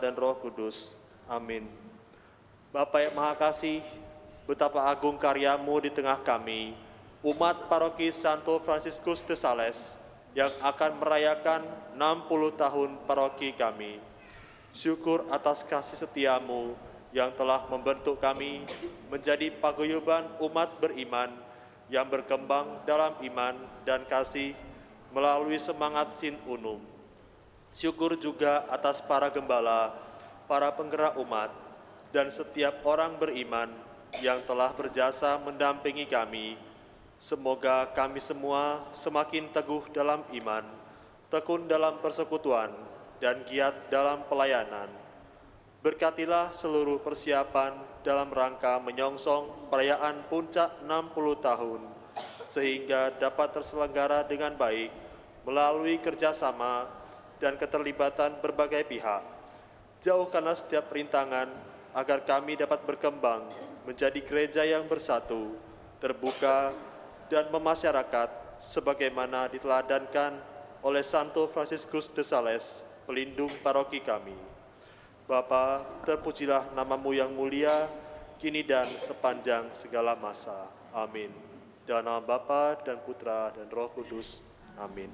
dan Roh Kudus. Amin. Bapa yang Maha Kasih, betapa agung karya-Mu di tengah kami, umat paroki Santo Fransiskus de Sales yang akan merayakan 60 tahun paroki kami. Syukur atas kasih setia-Mu yang telah membentuk kami menjadi paguyuban umat beriman yang berkembang dalam iman dan kasih melalui semangat Sin Unum. Syukur juga atas para gembala, para penggerak umat, dan setiap orang beriman yang telah berjasa mendampingi kami. Semoga kami semua semakin teguh dalam iman, tekun dalam persekutuan, dan giat dalam pelayanan. Berkatilah seluruh persiapan dalam rangka menyongsong perayaan puncak 60 tahun, sehingga dapat terselenggara dengan baik melalui kerjasama dan keterlibatan berbagai pihak. Jauhkanlah setiap rintangan agar kami dapat berkembang menjadi gereja yang bersatu, terbuka, dan memasyarakat sebagaimana diteladankan oleh Santo Fransiskus de Sales, pelindung paroki kami. Bapa, terpujilah nama-Mu yang mulia, kini dan sepanjang segala masa. Amin. Dalam nama Bapa dan Putra dan Roh Kudus. Amin.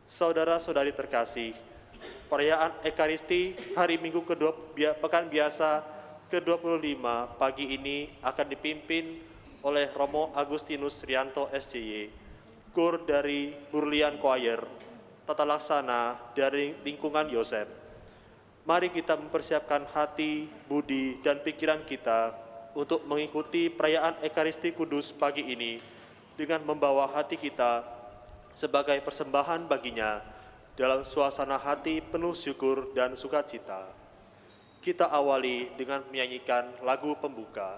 Saudara-saudari terkasih, perayaan Ekaristi hari Minggu kedua pekan biasa ke-25 pagi ini akan dipimpin oleh Romo Agustinus Rianto SCY, kur dari Burlian Choir, tata laksana dari lingkungan Yosef. Mari kita mempersiapkan hati, budi, dan pikiran kita untuk mengikuti perayaan Ekaristi Kudus pagi ini dengan membawa hati kita sebagai persembahan baginya dalam suasana hati penuh syukur dan sukacita. Kita awali dengan menyanyikan lagu pembuka.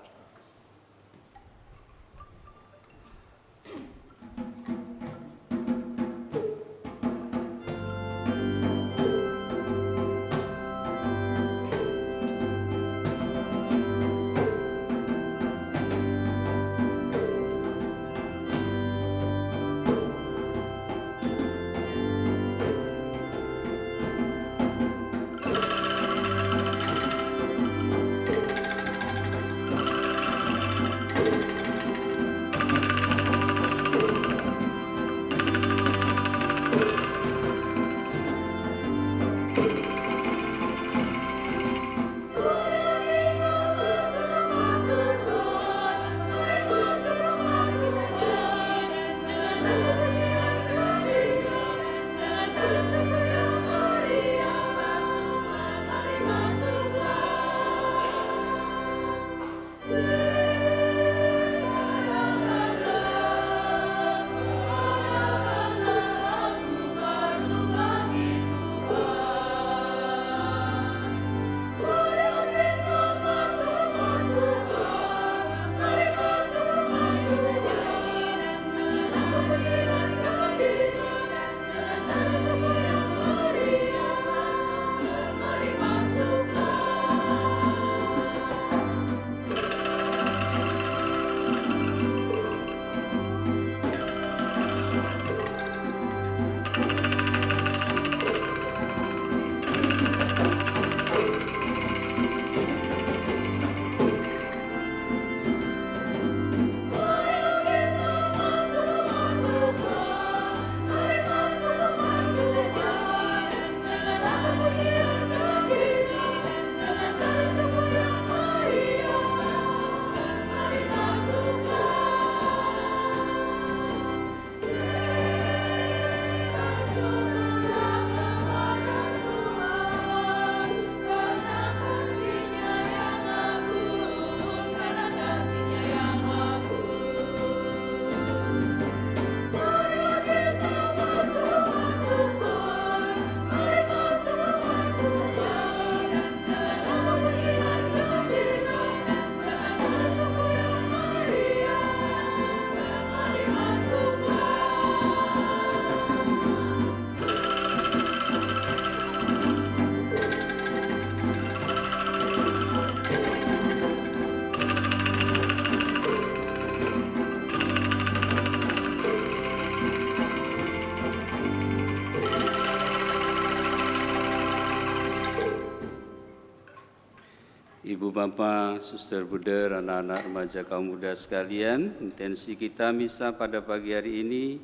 Ibu Bapak, Suster Buder, anak-anak remaja kaum muda sekalian, intensi kita misa pada pagi hari ini,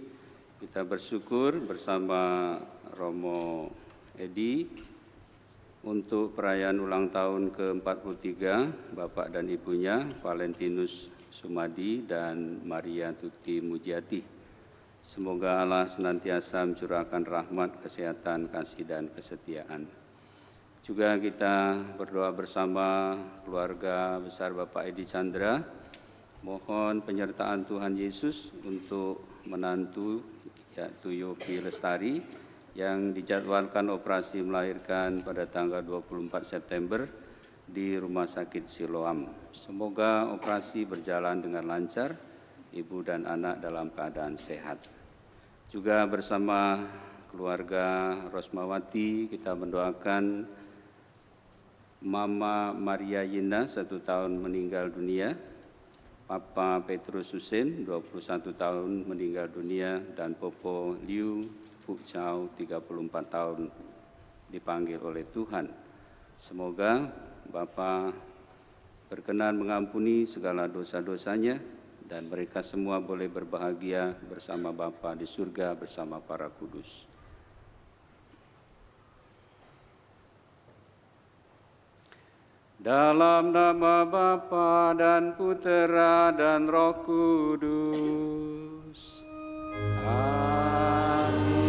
kita bersyukur bersama Romo Edi untuk perayaan ulang tahun ke-43 Bapak dan Ibunya, Valentinus Sumadi dan Maria Tuti Mujiati. Semoga Allah senantiasa mencurahkan rahmat, kesehatan, kasih, dan kesetiaan. Juga kita berdoa bersama keluarga besar Bapak Edi Chandra, mohon penyertaan Tuhan Yesus untuk menantu yaitu Yopi Lestari yang dijadwalkan operasi melahirkan pada tanggal 24 September di Rumah Sakit Siloam. Semoga operasi berjalan dengan lancar, ibu dan anak dalam keadaan sehat. Juga bersama keluarga Rosmawati kita mendoakan Mama Maria Yina 1 tahun meninggal dunia, Papa Petrus Husin 21 tahun meninggal dunia, dan Popo Liu Pu Chao 34 tahun dipanggil oleh Tuhan. Semoga Bapa berkenan mengampuni segala dosa-dosanya dan mereka semua boleh berbahagia bersama Bapa di surga bersama para kudus. Dalam nama Bapa dan Putera dan Roh Kudus. Amin.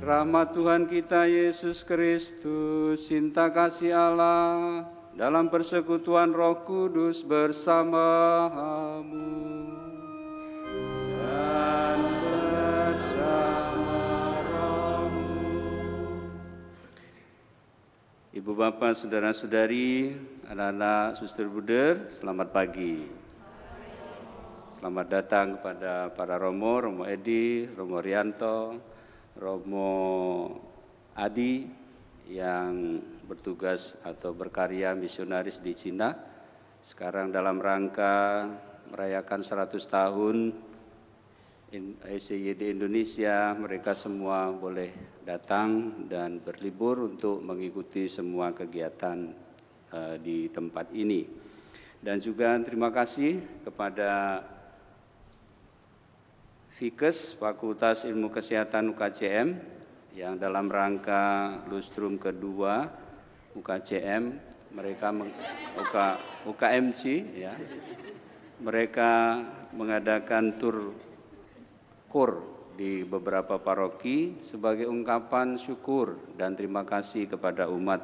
Rahmat Tuhan kita Yesus Kristus, cinta kasih Allah, dalam persekutuan Roh Kudus bersamamu dan bersama rohmu. Ibu Bapak, saudara-saudari, anak-anak Suster Buder, selamat pagi. Selamat datang kepada para Romo, Romo Edi, Romo Rianto, Romo Adi yang bertugas atau berkarya misionaris di Cina. Sekarang dalam rangka merayakan 100 tahun ECY di Indonesia, mereka semua boleh datang dan berlibur untuk mengikuti semua kegiatan di tempat ini. Dan juga terima kasih kepada Fikes Fakultas Ilmu Kesehatan UKCM yang dalam rangka lustrum kedua UKCM, mereka UKMC ya, mereka mengadakan tur kur di beberapa paroki sebagai ungkapan syukur dan terima kasih kepada umat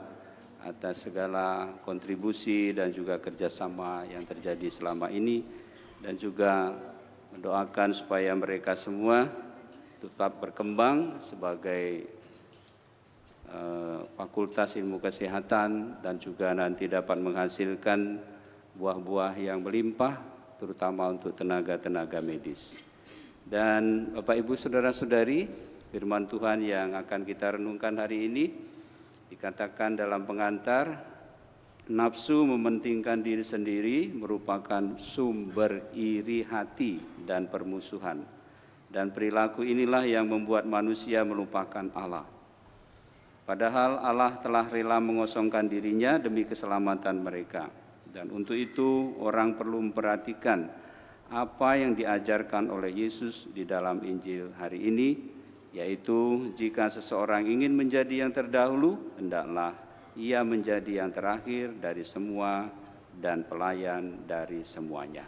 atas segala kontribusi dan juga kerjasama yang terjadi selama ini, dan juga mendoakan supaya mereka semua tetap berkembang sebagai fakultas ilmu kesehatan dan juga nanti dapat menghasilkan buah-buah yang melimpah terutama untuk tenaga-tenaga medis. Dan Bapak Ibu saudara-saudari, firman Tuhan yang akan kita renungkan hari ini dikatakan dalam pengantar, nafsu mementingkan diri sendiri merupakan sumber iri hati dan permusuhan. Dan perilaku inilah yang membuat manusia melupakan Allah. Padahal Allah telah rela mengosongkan dirinya demi keselamatan mereka. Dan untuk itu orang perlu memperhatikan apa yang diajarkan oleh Yesus di dalam Injil hari ini, yaitu jika seseorang ingin menjadi yang terdahulu, hendaklah ia menjadi yang terakhir dari semua dan pelayan dari semuanya.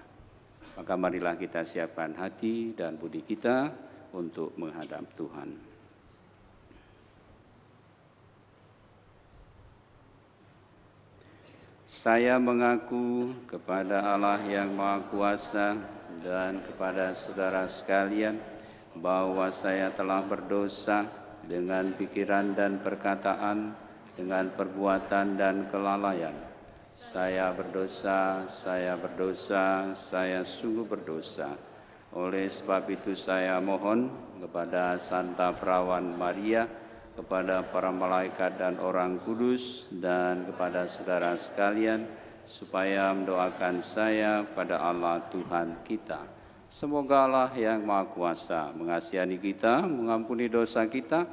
Maka marilah kita siapkan hati dan budi kita untuk menghadap Tuhan. Saya mengaku kepada Allah yang Maha Kuasa dan kepada saudara sekalian bahwa saya telah berdosa dengan pikiran dan perkataan, dengan perbuatan dan kelalaian. Saya berdosa, saya sungguh berdosa. Oleh sebab itu saya mohon kepada Santa Perawan Maria, kepada para malaikat dan orang kudus, dan kepada saudara sekalian, supaya mendoakan saya pada Allah Tuhan kita. Semoga Allah yang Maha Kuasa mengasihani kita, mengampuni dosa kita,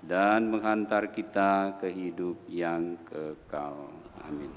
dan menghantar kita ke hidup yang kekal. Amin.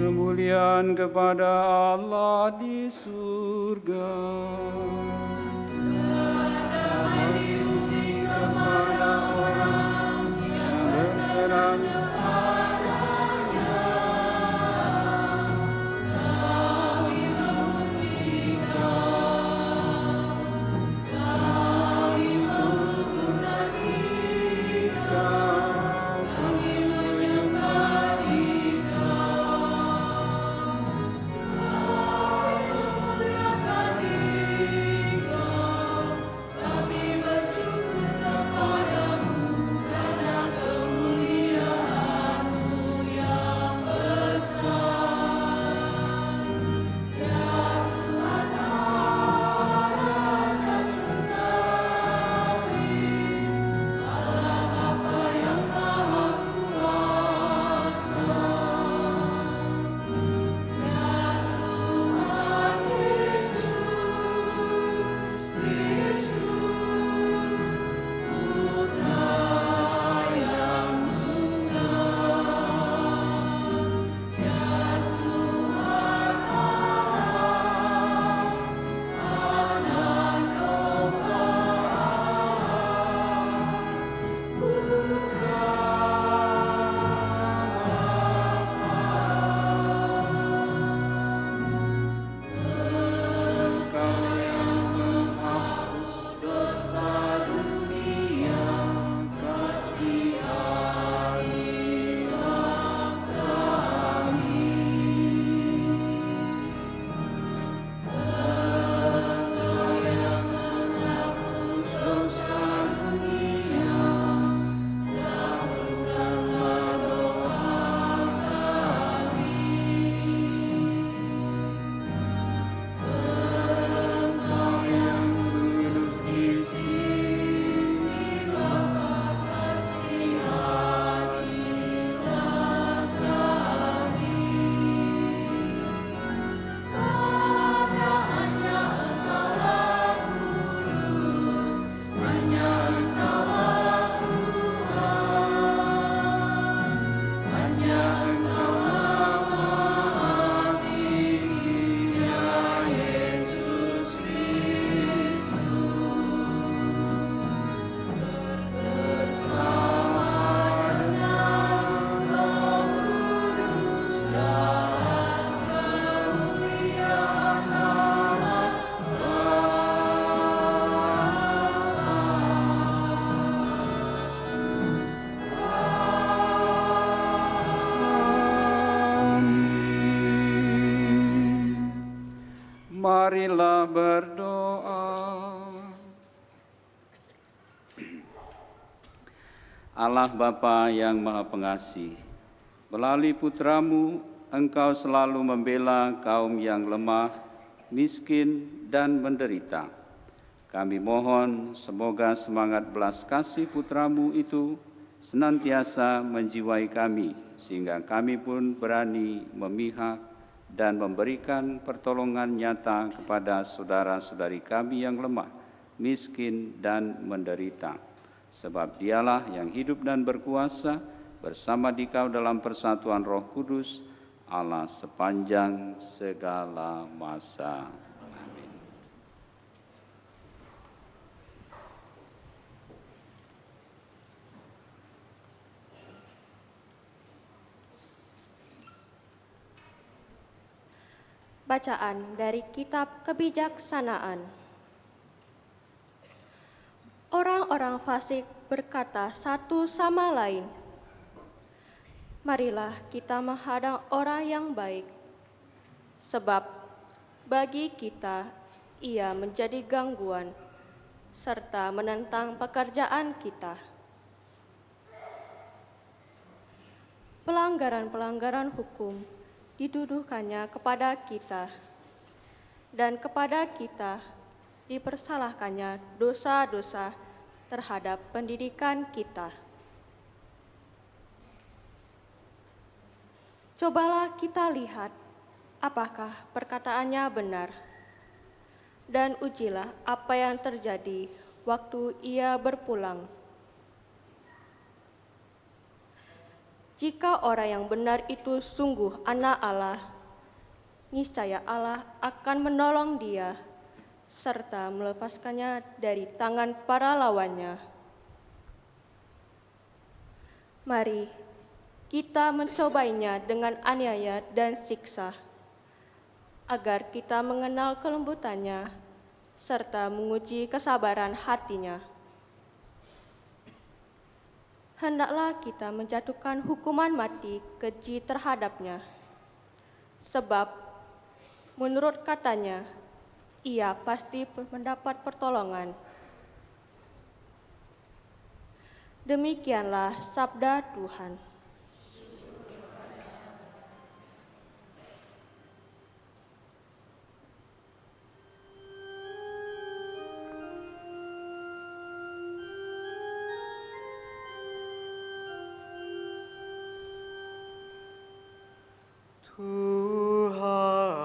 Kemuliaan kepada Allah di surga. Kepada orang yang berkenan Marilah berdoa. Allah Bapa yang Maha Pengasih, melalui Putramu Engkau selalu membela kaum yang lemah, miskin, dan menderita. Kami mohon semoga semangat belas kasih putra-Mu itu senantiasa menjiwai kami, sehingga kami pun berani memihak dan memberikan pertolongan nyata kepada saudara-saudari kami yang lemah, miskin, dan menderita. Sebab Dialah yang hidup dan berkuasa bersama Dikau dalam persatuan Roh Kudus, Allah sepanjang segala masa. Amin. Bacaan dari Kitab Kebijaksanaan. Orang-orang fasik berkata satu sama lain, "Marilah kita menghadang orang yang baik, sebab bagi kita ia menjadi gangguan serta menentang pekerjaan kita." Pelanggaran-pelanggaran hukum dituduhkannya kepada kita, dan kepada kita dipersalahkannya dosa-dosa terhadap pendidikan kita. Cobalah kita lihat apakah perkataannya benar, dan ujilah apa yang terjadi waktu ia berpulang. Jika orang yang benar itu sungguh anak Allah, niscaya Allah akan menolong dia serta melepaskannya dari tangan para lawannya. Mari kita mencobainya dengan aniaya dan siksa, agar kita mengenal kelembutannya serta menguji kesabaran hatinya. Hendaklah kita menjatuhkan hukuman mati keji terhadapnya, sebab menurut katanya, ia pasti mendapat pertolongan. Demikianlah sabda Tuhan.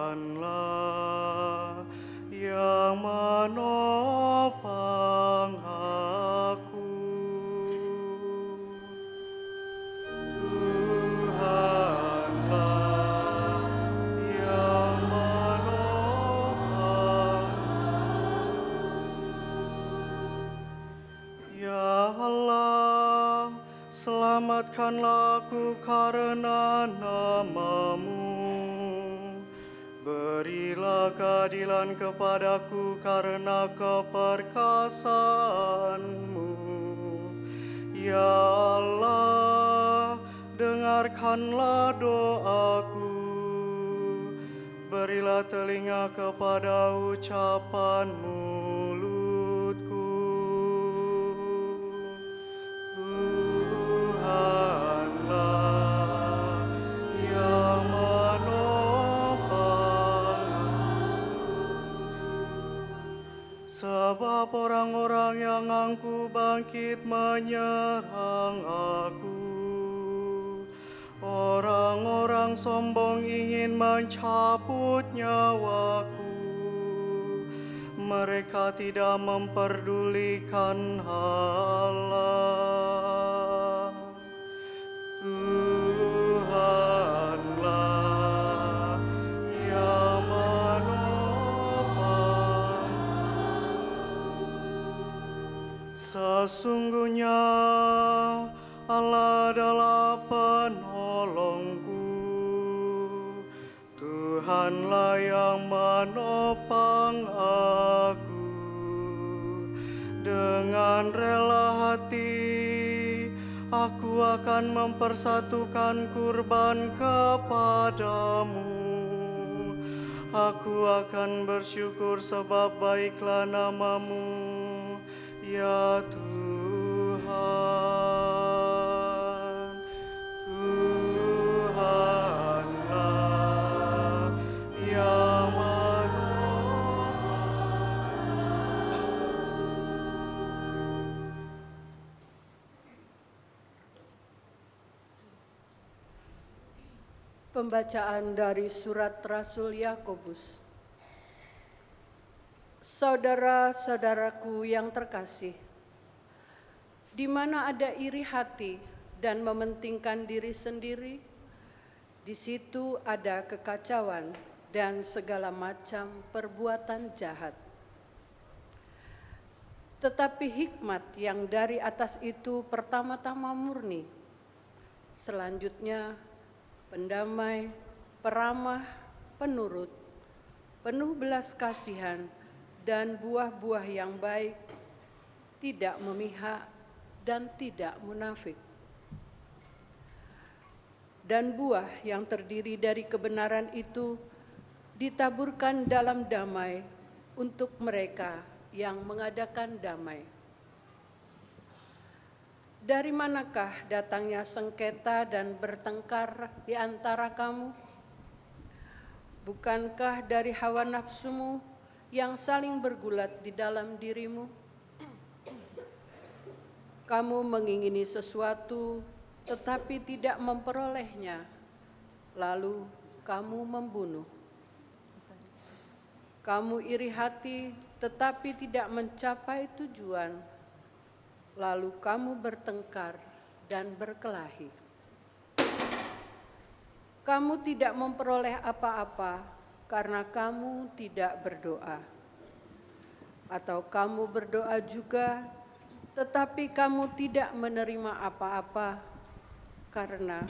Tuhanlah yang menopang aku. Tuhanlah yang menopang. Ya Allah, selamatkanlah aku karena nama-Mu. Berilah keadilan kepadaku karena keperkasaan-Mu. Ya Allah, dengarkanlah doaku. Berilah telinga kepada ucapan mulutku. Tuhanlah yang sebab orang-orang yang angkuh bangkit menyerang aku. Orang-orang sombong ingin mencabut nyawaku. Mereka tidak memperdulikan Allah. Tuhanlah yang menopang. Sesungguhnya Allah adalah penolongku. Tuhanlah yang menopang aku. Dengan rela hati aku akan mempersatukan kurban kepadamu. Aku akan bersyukur sebab baiklah nama-Mu, ya Tuhan. Tuhanlah Pembacaan dari surat Rasul Yakobus. Saudara-saudaraku yang terkasih, di mana ada iri hati dan mementingkan diri sendiri, di situ ada kekacauan dan segala macam perbuatan jahat. Tetapi hikmat yang dari atas itu pertama-tama murni, selanjutnya pendamai, peramah, penurut, penuh belas kasihan, dan buah-buah yang baik, tidak memihak dan tidak munafik. Dan buah yang terdiri dari kebenaran itu ditaburkan dalam damai untuk mereka yang mengadakan damai. Dari manakah datangnya sengketa dan bertengkar di antara kamu? Bukankah dari hawa nafsumu yang saling bergulat di dalam dirimu? Kamu mengingini sesuatu tetapi tidak memperolehnya, lalu kamu membunuh. Kamu iri hati tetapi tidak mencapai tujuan, lalu kamu bertengkar dan berkelahi. Kamu tidak memperoleh apa-apa karena kamu tidak berdoa. Atau kamu berdoa juga, tetapi kamu tidak menerima apa-apa karena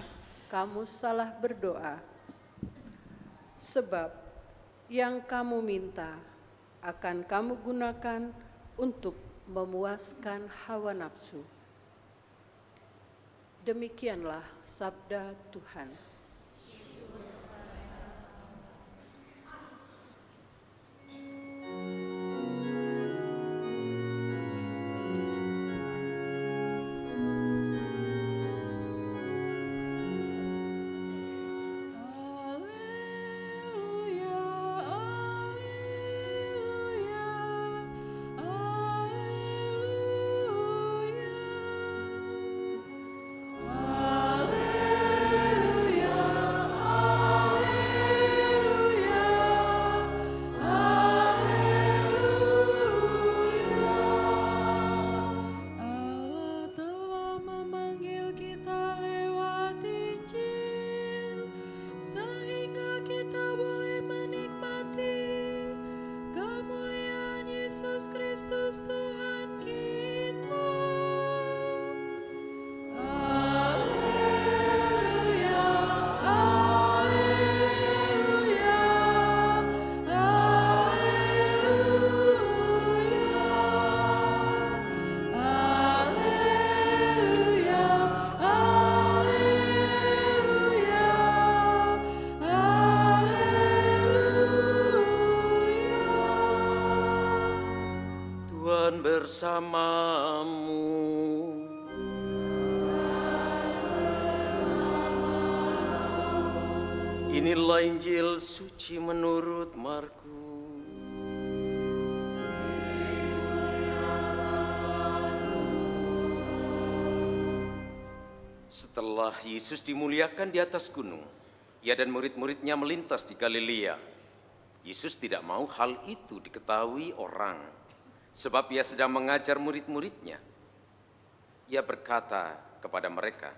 kamu salah berdoa. Sebab yang kamu minta akan kamu gunakan untuk memuaskan hawa nafsu. Demikianlah sabda Tuhan. Bersamamu. Inilah Injil suci menurut Markus. Setelah Yesus dimuliakan di atas gunung, ia dan murid-muridnya melintas di Galilea. Yesus tidak mau hal itu diketahui orang, sebab ia sedang mengajar murid-muridnya. Ia berkata kepada mereka,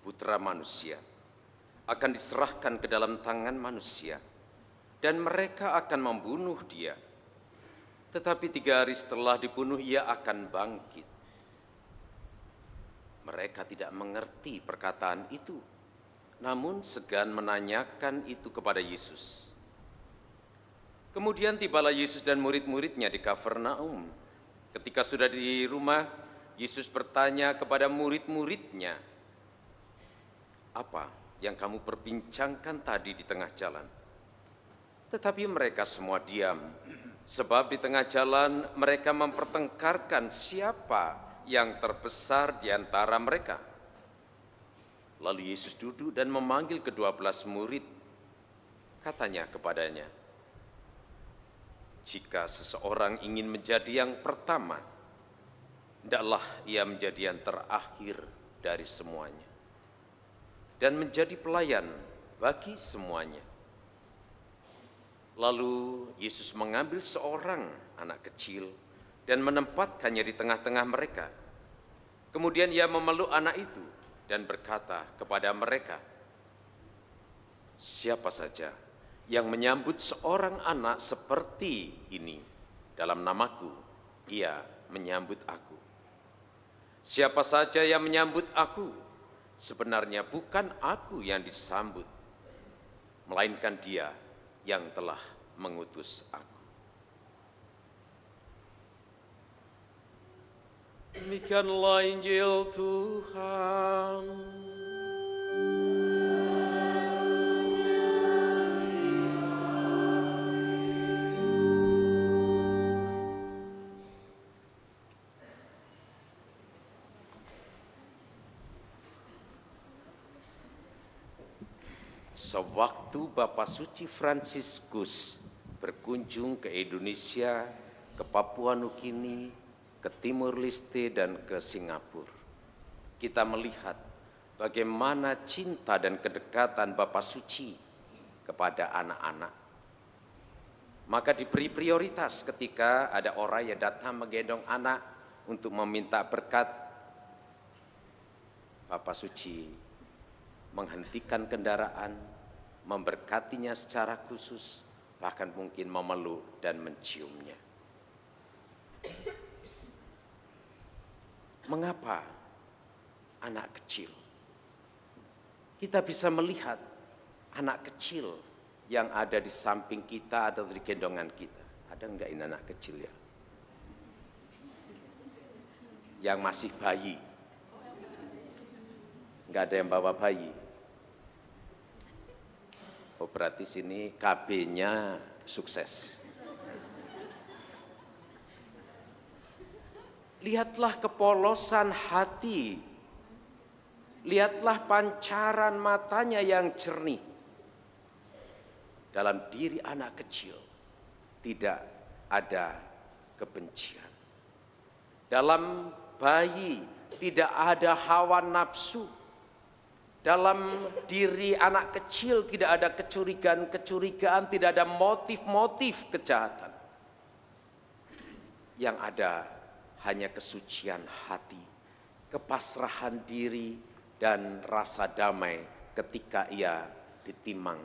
Putra Manusia akan diserahkan ke dalam tangan manusia, dan mereka akan membunuh dia. Tetapi 3 hari setelah dibunuh, ia akan bangkit. Mereka tidak mengerti perkataan itu, namun segan menanyakan itu kepada Yesus. Kemudian tibalah Yesus dan murid-muridnya di Kafarnaum. Ketika sudah di rumah, Yesus bertanya kepada murid-muridnya, "Apa yang kamu perbincangkan tadi di tengah jalan?" Tetapi mereka semua diam, sebab di tengah jalan mereka mempertengkarkan siapa yang terbesar di antara mereka. Lalu Yesus duduk dan memanggil ke-12 murid. Katanya kepadanya, "Jika seseorang ingin menjadi yang pertama, hendaklah ia menjadi yang terakhir dari semuanya dan menjadi pelayan bagi semuanya. Lalu Yesus mengambil seorang anak kecil dan menempatkannya di tengah-tengah mereka. Kemudian ia memeluk anak itu dan berkata kepada mereka, "Siapa saja yang menyambut seorang anak seperti ini dalam namaku, ia menyambut aku. Siapa saja yang menyambut aku, sebenarnya bukan aku yang disambut, melainkan Dia yang telah mengutus aku." Demikianlah Injil Tuhan. Sewaktu Bapak Suci Fransiskus berkunjung ke Indonesia, ke Papua Nugini, ke Timur Leste, dan ke Singapura, kita melihat bagaimana cinta dan kedekatan Bapak Suci kepada anak-anak. Maka diberi prioritas ketika ada orang yang datang menggendong anak untuk meminta berkat. Bapak Suci menghentikan kendaraan, memberkatinya secara khusus, bahkan mungkin memeluk dan menciumnya. Mengapa anak kecil? Kita bisa melihat anak kecil yang ada di samping kita atau di gendongan kita. Ada enggak ini anak kecil ya? Yang masih bayi. Enggak ada yang bawa bayi. Oh, berarti sini KB-nya sukses. Lihatlah kepolosan hati. Lihatlah pancaran matanya yang jernih. Dalam diri anak kecil tidak ada kebencian. Dalam bayi tidak ada hawa nafsu. Dalam diri anak kecil tidak ada kecurigaan, tidak ada motif-motif kejahatan. Yang ada hanya kesucian hati, kepasrahan diri, dan rasa damai ketika ia ditimang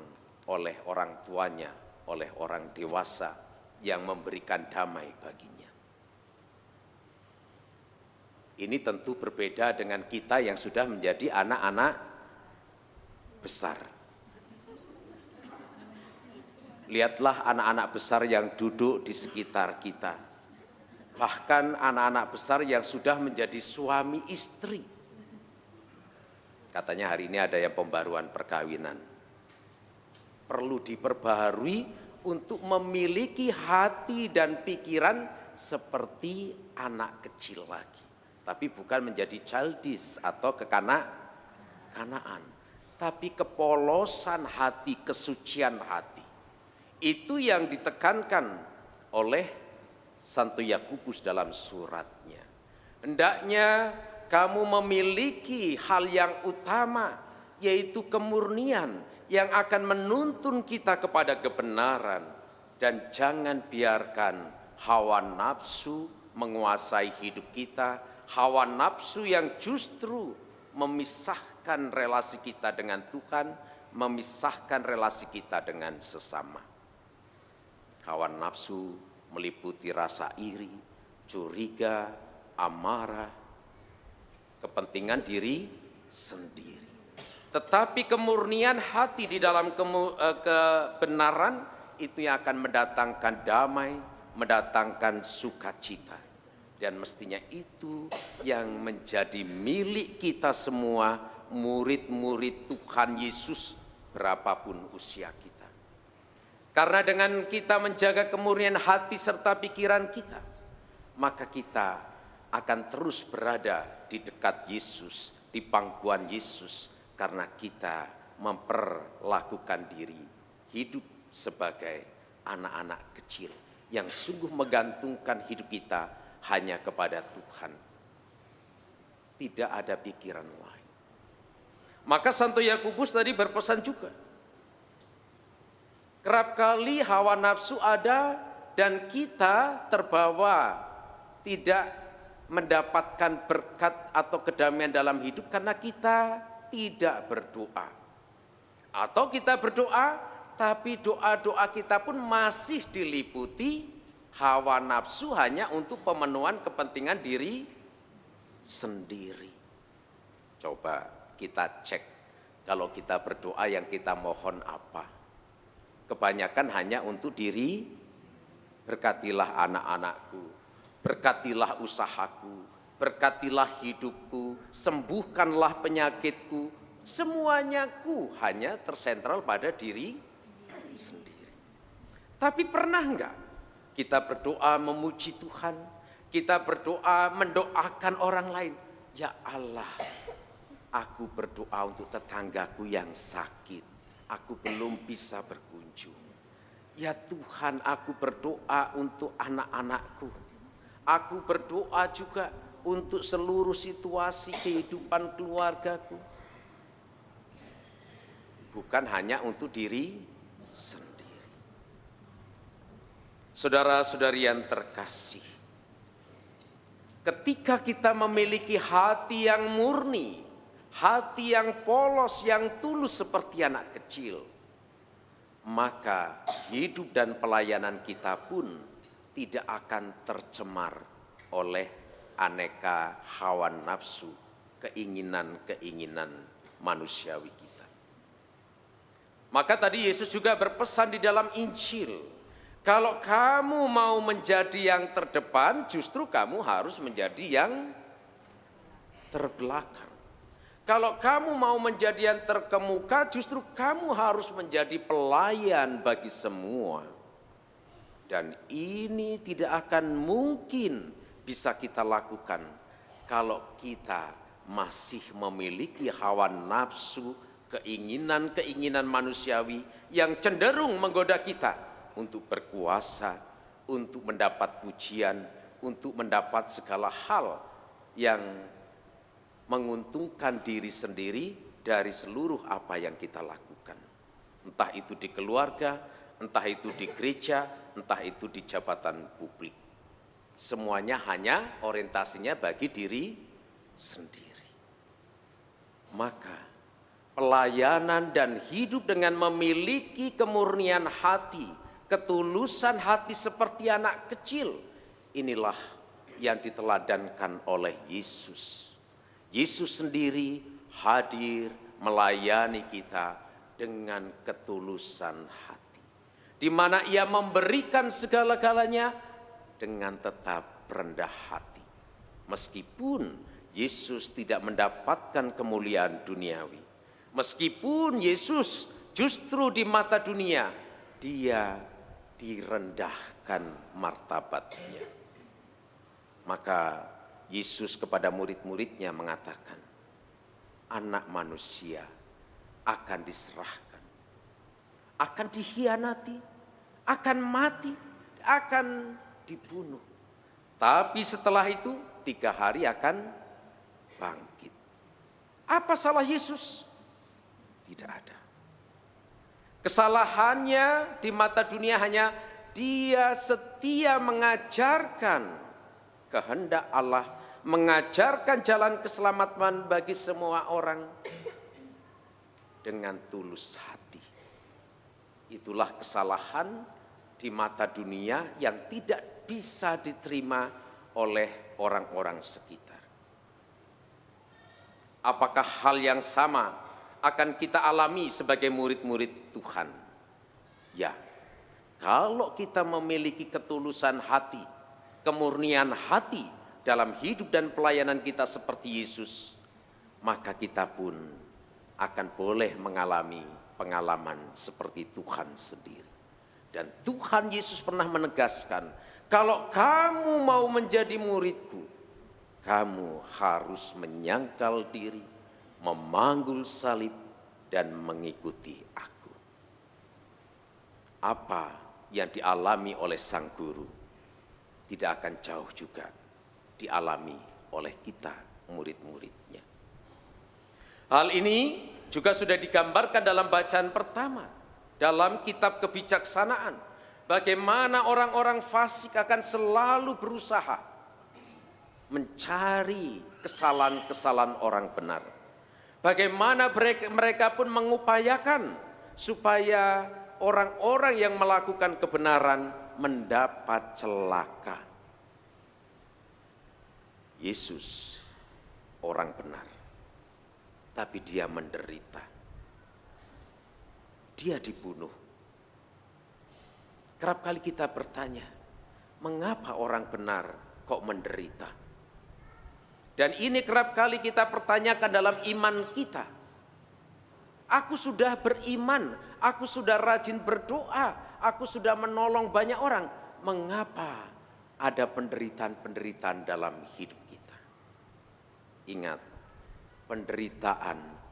oleh orang tuanya, oleh orang dewasa yang memberikan damai baginya. Ini tentu berbeda dengan kita yang sudah menjadi anak-anak besar. Lihatlah anak-anak besar yang duduk di sekitar kita. Bahkan anak-anak besar yang sudah menjadi suami istri. Katanya hari ini ada yang pembaruan perkawinan. Perlu diperbaharui untuk memiliki hati dan pikiran seperti anak kecil lagi. Tapi bukan menjadi childish atau kekanak-kanaan. Tapi kepolosan hati, kesucian hati. Itu yang ditekankan oleh Santo Yakobus dalam suratnya. Hendaknya kamu memiliki hal yang utama, yaitu kemurnian yang akan menuntun kita kepada kebenaran. Dan jangan biarkan hawa nafsu menguasai hidup kita, hawa nafsu yang justru memisahkan relasi kita dengan Tuhan, memisahkan relasi kita dengan sesama. Hawa nafsu meliputi rasa iri, curiga, amarah, kepentingan diri sendiri. Tetapi kemurnian hati di dalam kebenaran itu yang akan mendatangkan damai, mendatangkan sukacita. Dan mestinya itu yang menjadi milik kita semua, murid-murid Tuhan Yesus berapapun usia kita. Karena dengan kita menjaga kemurnian hati serta pikiran kita, maka kita akan terus berada di dekat Yesus, di pangkuan Yesus, karena kita memperlakukan diri hidup sebagai anak-anak kecil yang sungguh menggantungkan hidup kita hanya kepada Tuhan. Tidak ada pikiran lain. Maka Santo Yakobus tadi berpesan juga. Kerap kali hawa nafsu ada dan kita terbawa tidak mendapatkan berkat atau kedamaian dalam hidup karena kita tidak berdoa. Atau kita berdoa, tapi doa-doa kita pun masih diliputi hawa nafsu hanya untuk pemenuhan kepentingan diri sendiri. Coba kita cek kalau kita berdoa yang kita mohon apa. Kebanyakan hanya untuk diri, berkatilah anak-anakku, berkatilah usahaku, berkatilah hidupku, sembuhkanlah penyakitku. Semuanya ku hanya tersentral pada diri sendiri. Tapi pernah enggak kita berdoa memuji Tuhan, kita berdoa mendoakan orang lain? Ya Allah, aku berdoa untuk tetanggaku yang sakit, aku belum bisa berkunjung. Ya Tuhan, aku berdoa untuk anak-anakku. Aku berdoa juga untuk seluruh situasi kehidupan keluargaku. Bukan hanya untuk diri sendiri. Saudara-saudari yang terkasih, ketika kita memiliki hati yang murni, hati yang polos, yang tulus seperti anak kecil, maka hidup dan pelayanan kita pun tidak akan tercemar oleh aneka hawa nafsu, keinginan-keinginan manusiawi kita. Maka tadi Yesus juga berpesan di dalam Injil, kalau kamu mau menjadi yang terdepan, justru kamu harus menjadi yang terbelakang. Kalau kamu mau menjadi yang terkemuka, justru kamu harus menjadi pelayan bagi semua. Dan ini tidak akan mungkin bisa kita lakukan kalau kita masih memiliki hawa nafsu, keinginan-keinginan manusiawi yang cenderung menggoda kita untuk berkuasa, untuk mendapat pujian, untuk mendapat segala hal yang menguntungkan diri sendiri dari seluruh apa yang kita lakukan. Entah itu di keluarga, entah itu di gereja, entah itu di jabatan publik. Semuanya hanya orientasinya bagi diri sendiri. Maka pelayanan dan hidup dengan memiliki kemurnian hati, ketulusan hati seperti anak kecil, inilah yang diteladankan oleh Yesus. Yesus sendiri hadir melayani kita dengan ketulusan hati, di mana ia memberikan segala-galanya dengan tetap rendah hati. Meskipun Yesus tidak mendapatkan kemuliaan duniawi, meskipun Yesus justru di mata dunia, dia direndahkan martabatnya. Maka Yesus kepada murid-muridnya mengatakan, anak manusia akan diserahkan, akan dikhianati, akan mati, akan dibunuh. Tapi setelah itu 3 hari akan bangkit. Apa salah Yesus? Tidak ada. Kesalahannya di mata dunia hanya dia setia mengajarkan kehendak Allah, mengajarkan jalan keselamatan bagi semua orang dengan tulus hati. Itulah kesalahan di mata dunia yang tidak bisa diterima oleh orang-orang sekitar. Apakah hal yang sama akan kita alami sebagai murid-murid Tuhan? Ya, kalau kita memiliki ketulusan hati, kemurnian hati dalam hidup dan pelayanan kita seperti Yesus, maka kita pun akan boleh mengalami pengalaman seperti Tuhan sendiri. Dan Tuhan Yesus pernah menegaskan, kalau kamu mau menjadi muridku, kamu harus menyangkal diri, memanggul salib, dan mengikuti aku. Apa yang dialami oleh sang guru tidak akan jauh juga dialami oleh kita murid-muridnya. Hal ini juga sudah digambarkan dalam bacaan pertama, dalam kitab kebijaksanaan. Bagaimana orang-orang fasik akan selalu berusaha mencari kesalahan-kesalahan orang benar. Bagaimana mereka pun mengupayakan supaya orang-orang yang melakukan kebenaran mendapat celaka. Yesus orang benar, tapi dia menderita. Dia dibunuh. Kerap kali kita bertanya, mengapa orang benar kok menderita? Dan ini kerap kali kita pertanyakan dalam iman kita. Aku sudah beriman, aku sudah rajin berdoa, aku sudah menolong banyak orang. Mengapa ada penderitaan-penderitaan dalam hidup kita? Ingat,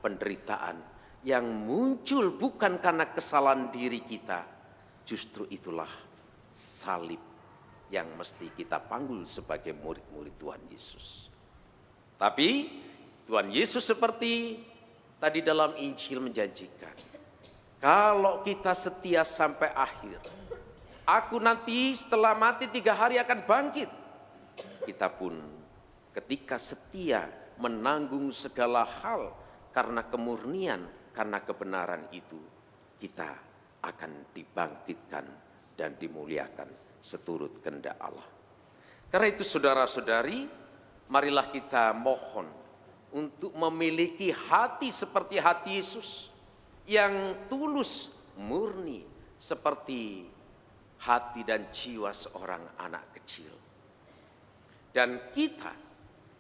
penderitaan yang muncul bukan karena kesalahan diri kita. Justru itulah salib yang mesti kita panggul sebagai murid-murid Tuhan Yesus. Tapi Tuhan Yesus seperti tadi dalam Injil menjanjikan, kalau kita setia sampai akhir, aku nanti setelah mati 3 hari akan bangkit. Kita pun ketika setia menanggung segala hal karena kemurnian, karena kebenaran itu, kita akan dibangkitkan dan dimuliakan seturut kehendak Allah. Karena itu saudara-saudari, marilah kita mohon untuk memiliki hati seperti hati Yesus, yang tulus, murni, seperti hati dan jiwa seorang anak kecil. Dan kita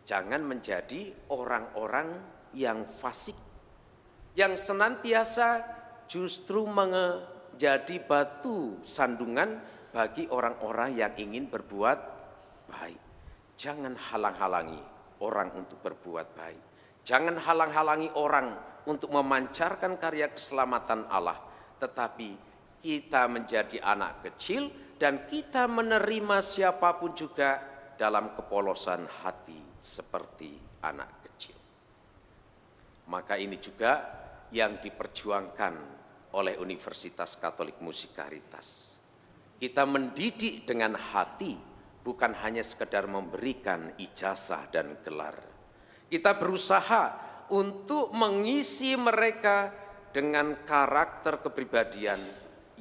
jangan menjadi orang-orang yang fasik, yang senantiasa justru menjadi batu sandungan bagi orang-orang yang ingin berbuat baik. Jangan halang-halangi orang untuk berbuat baik. Jangan halang-halangi orang untuk memancarkan karya keselamatan Allah. Tetapi kita menjadi anak kecil dan kita menerima siapapun juga dalam kepolosan hati seperti anak kecil. Maka ini juga yang diperjuangkan oleh Universitas Katolik Musikaritas. Kita mendidik dengan hati, bukan hanya sekedar memberikan ijazah dan gelar. Kita berusaha untuk mengisi mereka dengan karakter kepribadian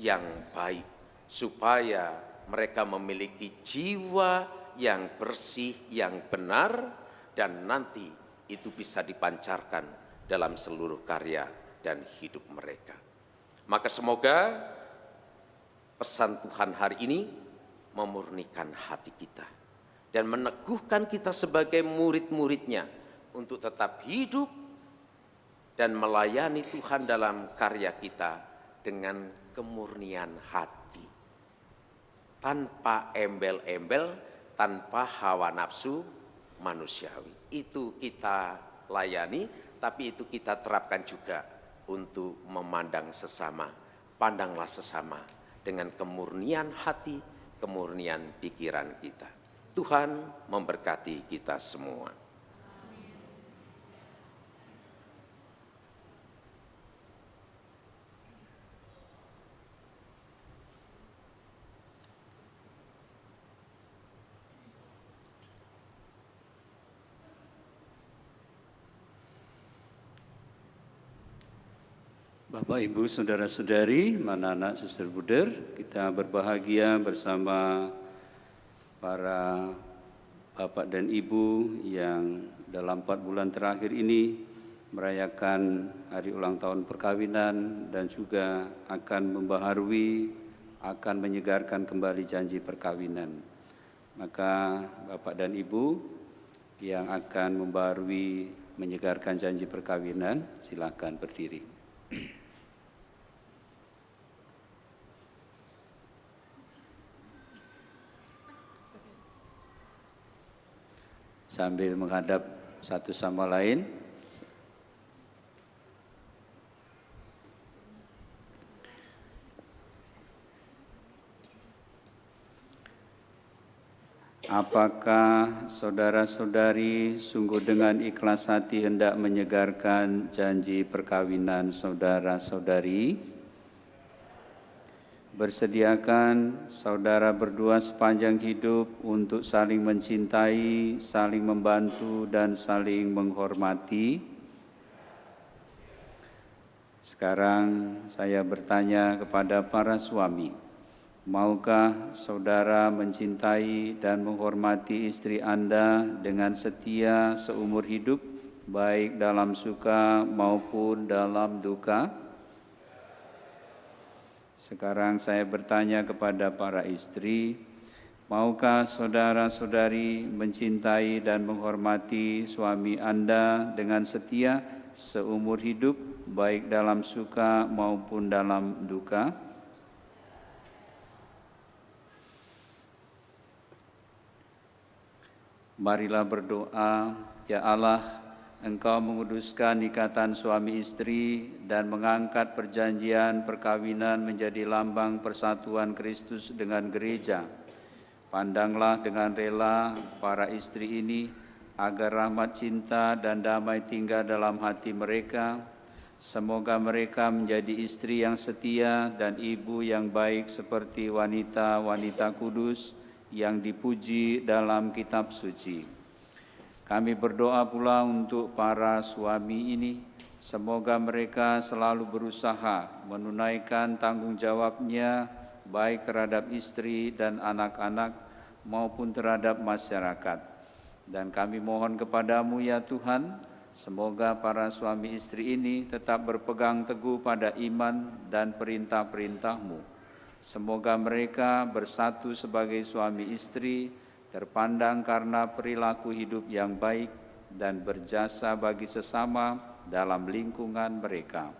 yang baik, supaya mereka memiliki jiwa yang bersih, yang benar, dan nanti itu bisa dipancarkan dalam seluruh karya dan hidup mereka. Maka semoga pesan Tuhan hari ini memurnikan hati kita dan meneguhkan kita sebagai murid-muridnya untuk tetap hidup dan melayani Tuhan dalam karya kita dengan kemurnian hati. Tanpa embel-embel, tanpa hawa nafsu manusiawi. Itu kita layani, tapi itu kita terapkan juga untuk memandang sesama. Pandanglah sesama dengan kemurnian hati, kemurnian pikiran kita. Tuhan memberkati kita semua. Bapak, Ibu, Saudara-saudari, mana anak Suster Buder, kita berbahagia bersama para Bapak dan Ibu yang dalam 4 bulan terakhir ini merayakan hari ulang tahun perkawinan dan juga akan membaharui, akan menyegarkan kembali janji perkawinan. Maka Bapak dan Ibu yang akan membaharui, menyegarkan janji perkawinan, silakan berdiri. Sambil menghadap satu sama lain. Apakah saudara-saudari sungguh dengan ikhlas hati hendak menyegarkan janji perkawinan saudara-saudari? Bersediakan saudara berdua sepanjang hidup untuk saling mencintai, saling membantu, dan saling menghormati. Sekarang saya bertanya kepada para suami, maukah saudara mencintai dan menghormati istri Anda dengan setia seumur hidup, baik dalam suka maupun dalam duka? Sekarang saya bertanya kepada para istri, maukah saudara-saudari mencintai dan menghormati suami Anda dengan setia seumur hidup, baik dalam suka maupun dalam duka? Marilah berdoa, ya Allah, Engkau menguduskan ikatan suami istri dan mengangkat perjanjian perkawinan menjadi lambang persatuan Kristus dengan gereja. Pandanglah dengan rela para istri ini agar rahmat cinta dan damai tinggal dalam hati mereka. Semoga mereka menjadi istri yang setia dan ibu yang baik seperti wanita-wanita kudus yang dipuji dalam kitab suci. Kami berdoa pula untuk para suami ini, semoga mereka selalu berusaha menunaikan tanggung jawabnya baik terhadap istri dan anak-anak maupun terhadap masyarakat. Dan kami mohon kepadamu ya Tuhan, semoga para suami istri ini tetap berpegang teguh pada iman dan perintah-perintah-Mu. Semoga mereka bersatu sebagai suami istri, terpandang karena perilaku hidup yang baik dan berjasa bagi sesama dalam lingkungan mereka.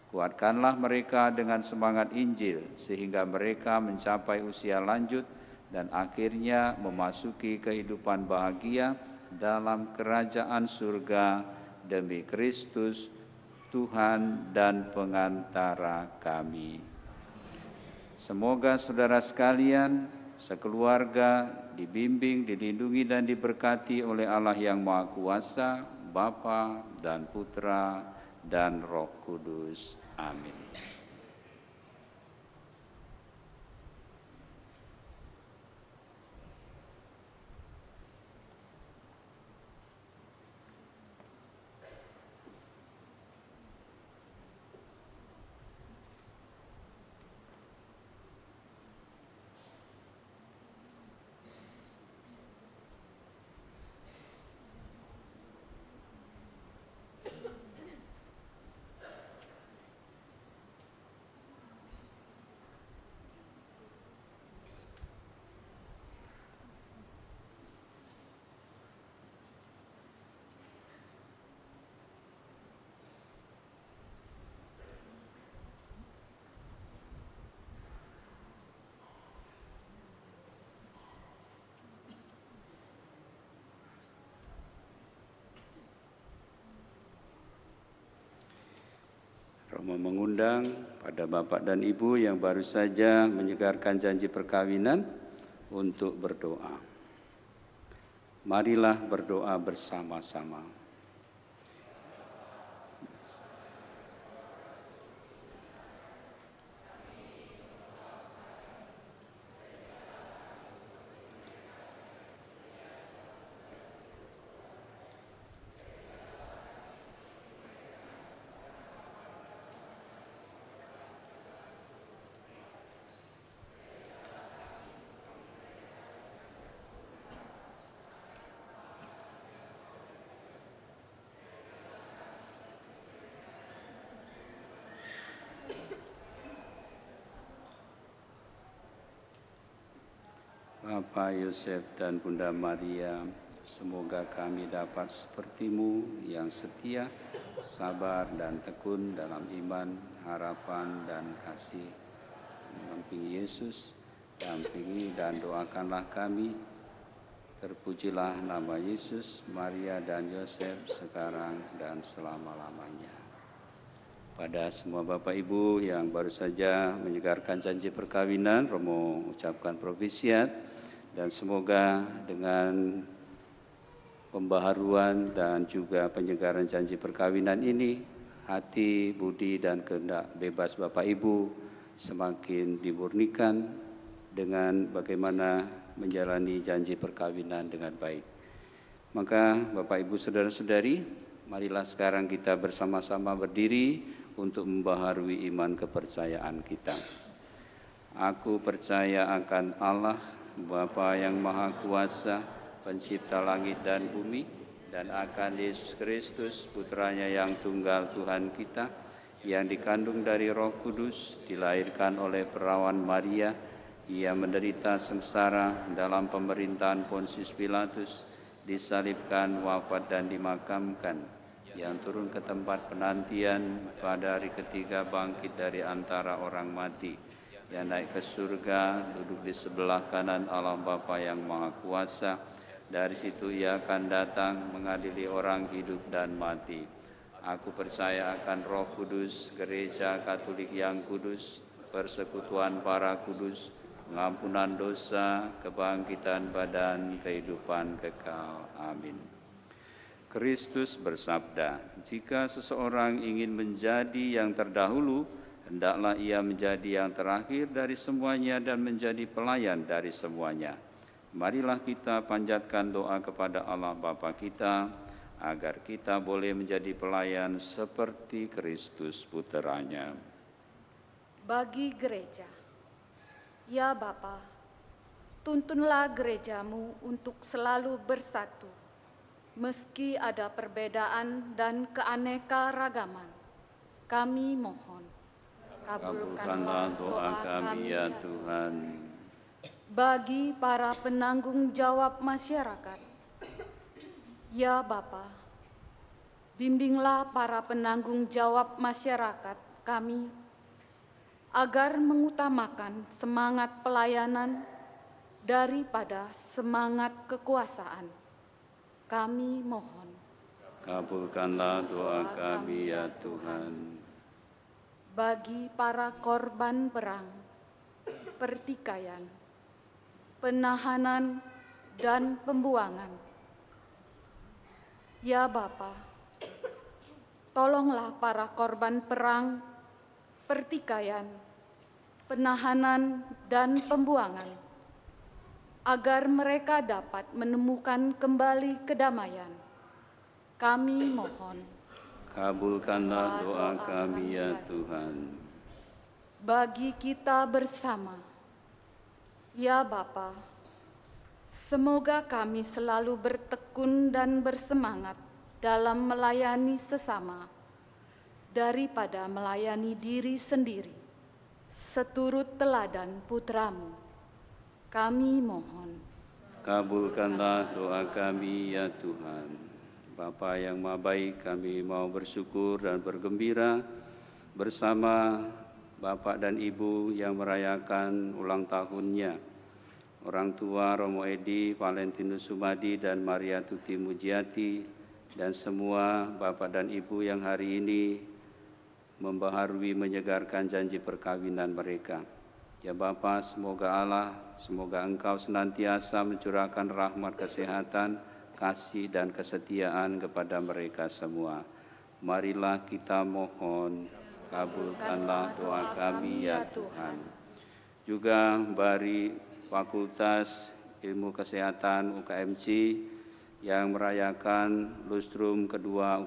Kuatkanlah mereka dengan semangat Injil sehingga mereka mencapai usia lanjut dan akhirnya memasuki kehidupan bahagia dalam kerajaan surga demi Kristus, Tuhan dan pengantara kami. Semoga saudara sekalian, sekeluarga dibimbing, dilindungi dan diberkati oleh Allah yang Maha Kuasa, Bapa dan Putra dan Roh Kudus. Amin. Romo mengundang pada Bapak dan Ibu yang baru saja menyegarkan janji perkawinan untuk berdoa. Marilah berdoa bersama-sama. Bapak Yosef dan Bunda Maria, semoga kami dapat seperti-Mu yang setia, sabar dan tekun dalam iman, harapan dan kasih. Mendampingi Yesus, dampingi dan doakanlah kami. Terpujilah nama Yesus, Maria dan Yosef sekarang dan selama-lamanya. Pada semua Bapak Ibu yang baru saja menyegarkan janji perkawinan, Romo ucapkan propisiat Dan semoga dengan pembaharuan dan juga penyegaran janji perkawinan ini, hati, budi, dan kehendak bebas Bapak Ibu semakin dimurnikan dengan bagaimana menjalani janji perkawinan dengan baik. Maka Bapak Ibu Saudara-saudari, marilah sekarang kita bersama-sama berdiri untuk membaharui iman kepercayaan kita. Aku percaya akan Allah, Bapa yang Maha Kuasa, Pencipta langit dan bumi, dan akan Yesus Kristus, Putranya yang tunggal Tuhan kita, yang dikandung dari Roh Kudus, dilahirkan oleh perawan Maria, ia menderita sengsara dalam pemerintahan Pontius Pilatus, disalibkan, wafat dan dimakamkan, yang turun ke tempat penantian, pada hari ketiga bangkit dari antara orang mati, yang naik ke surga, duduk di sebelah kanan Allah Bapa yang Maha Kuasa. Dari situ ia akan datang mengadili orang hidup dan mati. Aku percaya akan Roh Kudus, Gereja Katolik yang kudus, persekutuan para kudus, pengampunan dosa, kebangkitan badan, kehidupan kekal. Amin. Kristus bersabda, jika seseorang ingin menjadi yang terdahulu, hendaklah ia menjadi yang terakhir dari semuanya dan menjadi pelayan dari semuanya. Marilah kita panjatkan doa kepada Allah Bapa kita, agar kita boleh menjadi pelayan seperti Kristus Putranya. Bagi gereja, ya Bapa, tuntunlah gerejamu untuk selalu bersatu, meski ada perbedaan dan keanekaragaman. Kami mohon, kabulkanlah doa kami ya Tuhan. Bagi para penanggung jawab masyarakat, ya Bapa, bimbinglah para penanggung jawab masyarakat kami agar mengutamakan semangat pelayanan daripada semangat kekuasaan. Kami mohon, kabulkanlah doa kami ya Tuhan. Bagi para korban perang, pertikaian, penahanan, dan pembuangan, ya Bapa, tolonglah para korban perang, pertikaian, penahanan, dan pembuangan, agar mereka dapat menemukan kembali kedamaian. Kami mohon, kabulkanlah doa kami ya Tuhan. Bagi kita bersama, ya Bapa, semoga kami selalu bertekun dan bersemangat dalam melayani sesama, daripada melayani diri sendiri, seturut teladan Putramu. Kami mohon, kabulkanlah doa kami ya Tuhan. Bapa yang Maha Baik, kami mau bersyukur dan bergembira bersama Bapak dan Ibu yang merayakan ulang tahunnya. Orang tua Romo Edi, Valentinus Sumadi, dan Maria Tuti Mujiati, dan semua Bapak dan Ibu yang hari ini membaharui menyegarkan janji perkawinan mereka. Ya Bapa, semoga Engkau senantiasa mencurahkan rahmat kesehatan, kasih dan kesetiaan kepada mereka semua. Marilah kita mohon, kabulkanlah doa kami ya Tuhan. Juga bari Fakultas Ilmu Kesehatan UKMC yang merayakan lustrum kedua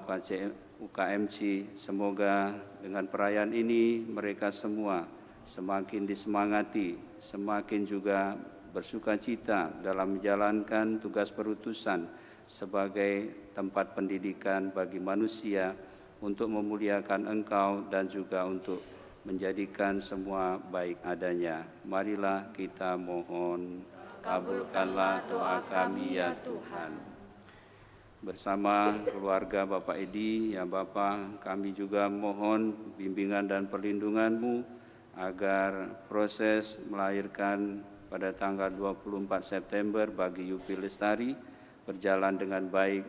UKMC, semoga dengan perayaan ini mereka semua semakin disemangati, semakin juga bersukacita dalam menjalankan tugas perutusan sebagai tempat pendidikan bagi manusia untuk memuliakan Engkau dan juga untuk menjadikan semua baik adanya. Marilah kita mohon, kabulkanlah doa kami ya Tuhan. Bersama keluarga Bapak Edi, ya Bapak, kami juga mohon bimbingan dan perlindungan-Mu agar proses melahirkan pada tanggal 24 September bagi Yupi Lestari berjalan dengan baik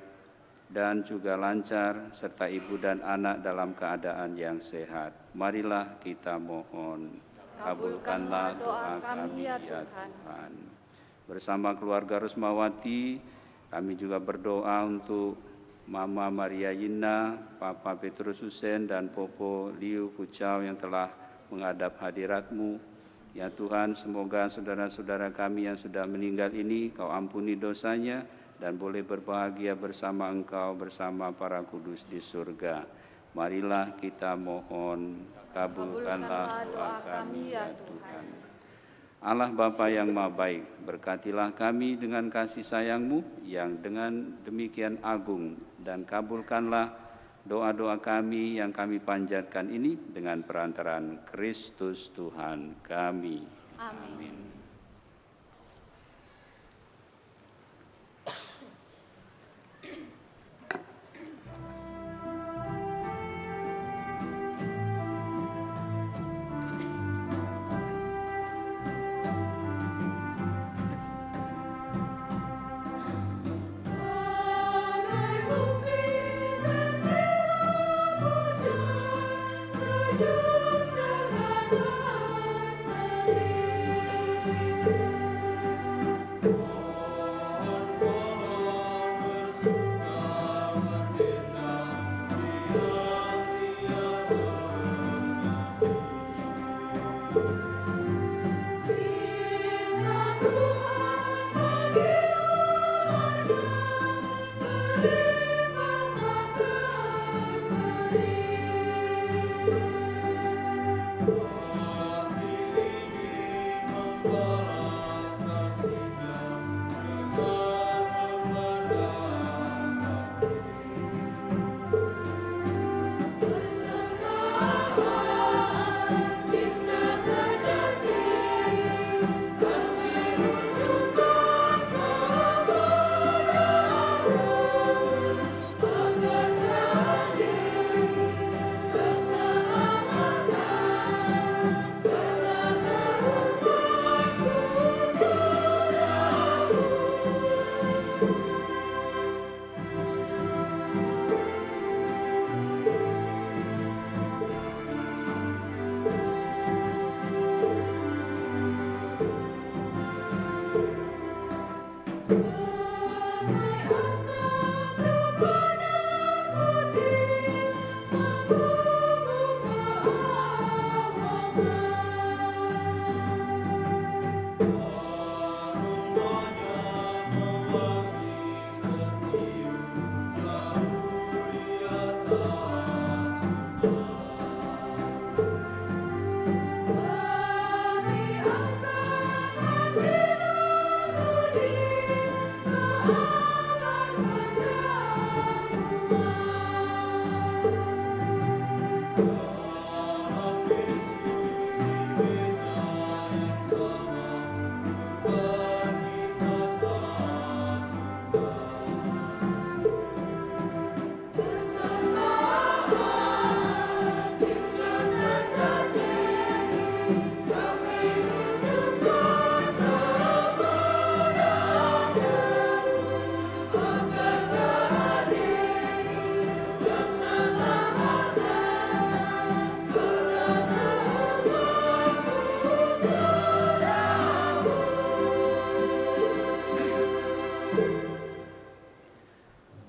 dan juga lancar, serta ibu dan anak dalam keadaan yang sehat. Marilah kita mohon, kabulkanlah doa kami ya Tuhan. bersama keluarga Rusmawati. Kami juga berdoa untuk Mama Maria Yina, Papa Petrus Husen, dan Popo Liu Pucau yang telah menghadap hadirat-Mu. Ya Tuhan, semoga saudara-saudara kami yang sudah meninggal ini Kau ampuni dosanya dan boleh berbahagia bersama Engkau, bersama para kudus di surga. Marilah kita mohon, kabulkanlah doa kami ya Tuhan. Allah Bapa yang Maha Baik, berkatilah kami dengan kasih sayang-Mu yang dengan demikian agung, dan kabulkanlah doa-doa kami yang kami panjatkan ini dengan perantaraan Kristus Tuhan kami. Amin.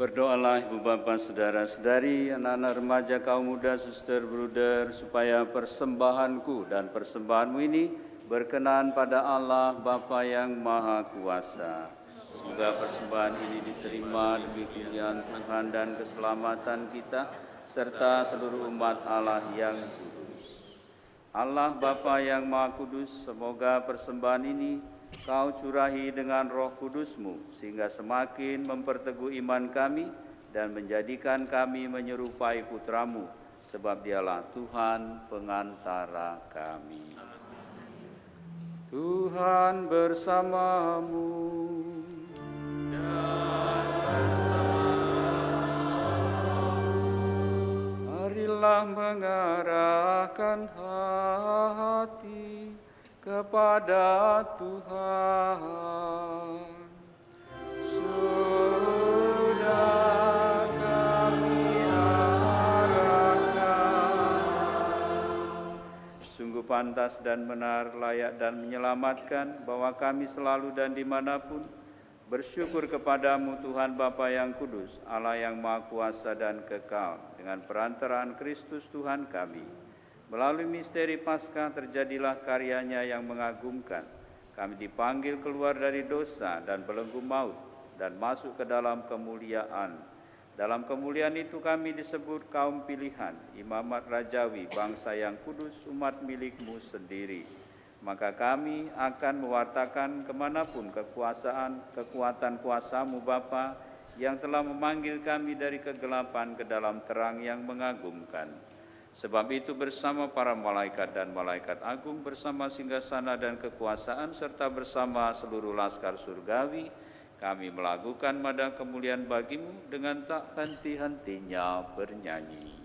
Berdoalah Ibu Bapa, Saudara-saudari, anak-anak remaja, kaum muda, suster, bruder, supaya persembahanku dan persembahanmu ini berkenan pada Allah Bapa yang Maha Kuasa. Semoga persembahan ini diterima demi kemuliaan Tuhan dan keselamatan kita, serta seluruh umat Allah yang kudus. Allah Bapa yang Maha Kudus, semoga persembahan ini Kau curahi dengan Roh Kudus-Mu, sehingga semakin memperteguh iman kami dan menjadikan kami menyerupai Putra-Mu, sebab Dialah Tuhan pengantara kami. Tuhan bersamamu. Marilah mengarahkan hati kepada Tuhan. Sudah kami arahkan. Sungguh pantas dan benar, layak dan menyelamatkan, bahwa kami selalu dan dimanapun bersyukur kepadamu Tuhan Bapa yang kudus, Allah yang Maha Kuasa dan kekal, dengan perantaraan Kristus Tuhan kami. Melalui misteri Paskah terjadilah karyanya yang mengagumkan. Kami dipanggil keluar dari dosa dan belenggu maut dan masuk ke dalam kemuliaan. Dalam kemuliaan itu kami disebut kaum pilihan, imamat rajawi, bangsa yang kudus, umat milik-Mu sendiri. Maka kami akan mewartakan kemanapun kekuatan kuasa-Mu Bapa, yang telah memanggil kami dari kegelapan ke dalam terang yang mengagumkan. Sebab itu bersama para malaikat dan malaikat agung, bersama singgasana dan kekuasaan, serta bersama seluruh laskar surgawi, kami melakukan madah kemuliaan bagi-Mu dengan tak henti-hentinya bernyanyi.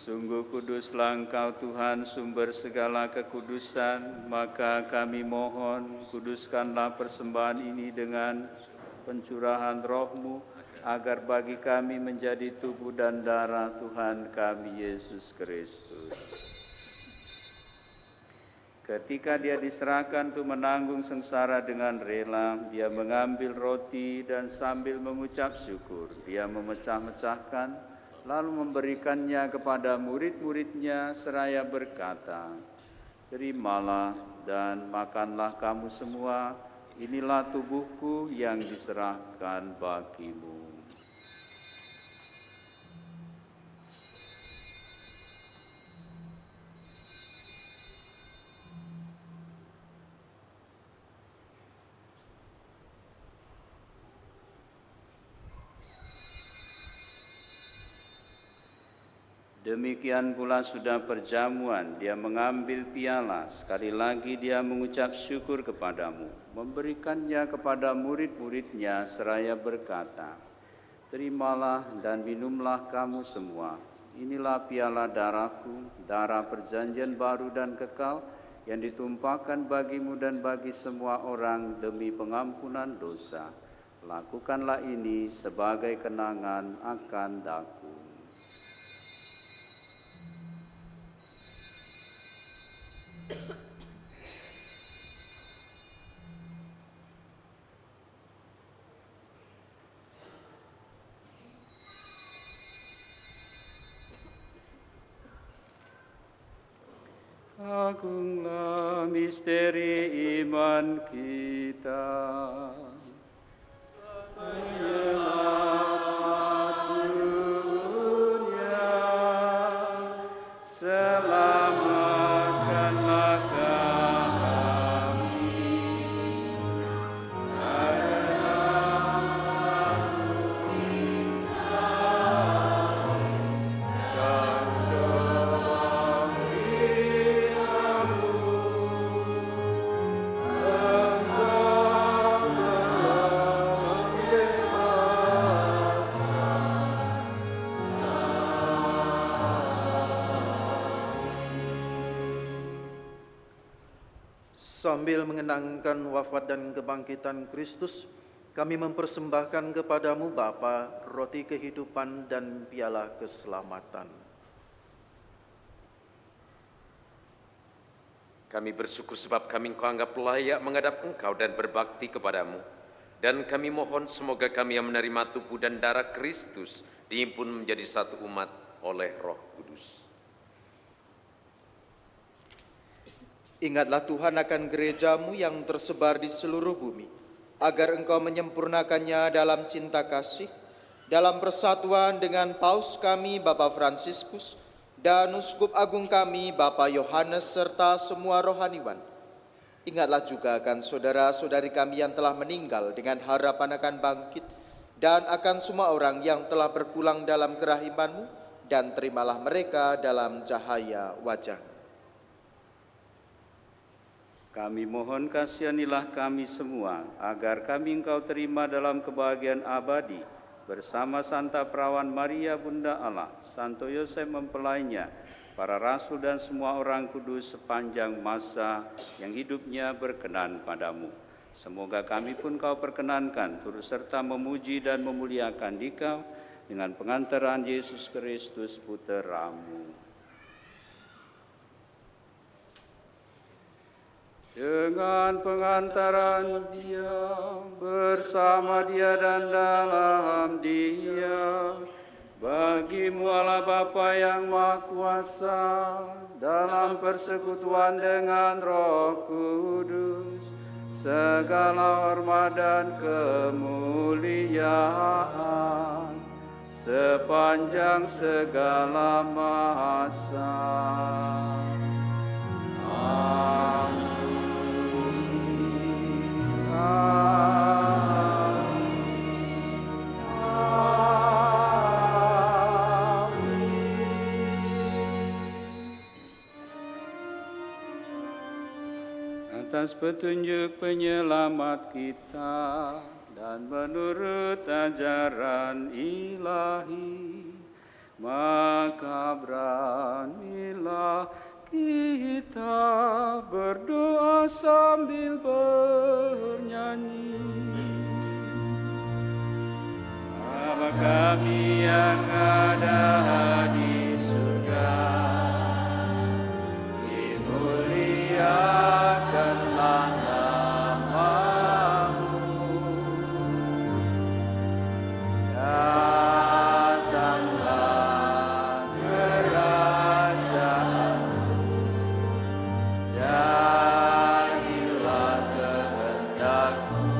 Sungguh kuduslah Engkau Tuhan, sumber segala kekudusan, maka kami mohon, kuduskanlah persembahan ini dengan pencurahan Roh-Mu, agar bagi kami menjadi tubuh dan darah Tuhan kami Yesus Kristus. Ketika Dia diserahkan untuk menanggung sengsara dengan rela, Dia mengambil roti dan sambil mengucap syukur, Dia memecah-mecahkan, lalu memberikannya kepada murid-murid-Nya seraya berkata, "Terimalah dan makanlah kamu semua, inilah tubuhku yang diserahkan bagimu." Demikian pula sudah perjamuan, Dia mengambil piala, sekali lagi Dia mengucap syukur kepadamu, memberikannya kepada murid-murid-Nya seraya berkata, "Terimalah dan minumlah kamu semua, inilah piala darahku, darah perjanjian baru dan kekal, yang ditumpahkan bagimu dan bagi semua orang demi pengampunan dosa. Lakukanlah ini sebagai kenangan akan daku." Agunglah misteri iman kita. Penyelamat dunia, selamatkanlah kami. Karena Aku insaf dan dalam Sambil mengenangkan wafat dan kebangkitan Kristus, kami mempersembahkan kepadamu Bapa, roti kehidupan dan piala keselamatan. Kami bersyukur sebab kami Engkau anggap layak menghadap Engkau dan berbakti kepadamu. Dan kami mohon semoga kami yang menerima tubuh dan darah Kristus dihimpun menjadi satu umat oleh Roh Kudus. Ingatlah Tuhan akan gerejamu yang tersebar di seluruh bumi, agar Engkau menyempurnakannya dalam cinta kasih, dalam persatuan dengan Paus kami Bapak Fransiskus dan Uskup Agung kami Bapak Yohanes serta semua rohaniwan. Ingatlah juga akan saudara-saudari kami yang telah meninggal dengan harapan akan bangkit, dan akan semua orang yang telah berpulang dalam kerahiman-Mu, dan terimalah mereka dalam cahaya wajah. Kami mohon kasihanilah kami semua, agar kami Engkau terima dalam kebahagiaan abadi, bersama Santa Perawan Maria Bunda Allah, Santo Yosef mempelainya, para rasul dan semua orang kudus sepanjang masa yang hidupnya berkenan padamu. Semoga kami pun Kau perkenankan turut serta memuji dan memuliakan Dikau dengan pengantaran Yesus Kristus Putra-Mu. Dengan pengantaran Dia, bersama Dia dan dalam Dia, bagi-Mu Allah Bapa yang Maha Kuasa, dalam persekutuan dengan Roh Kudus, segala hormat dan kemuliaan sepanjang segala masa. Amin. Atas petunjuk penyelamat kita dan menurut ajaran ilahi, maka beranilah kita berdoa sambil bernyanyi. Bapa kami yang ada di surga, dimuliakanlah nama-Mu. Datanglah kerajaan-Mu, jadilah kehendak-Mu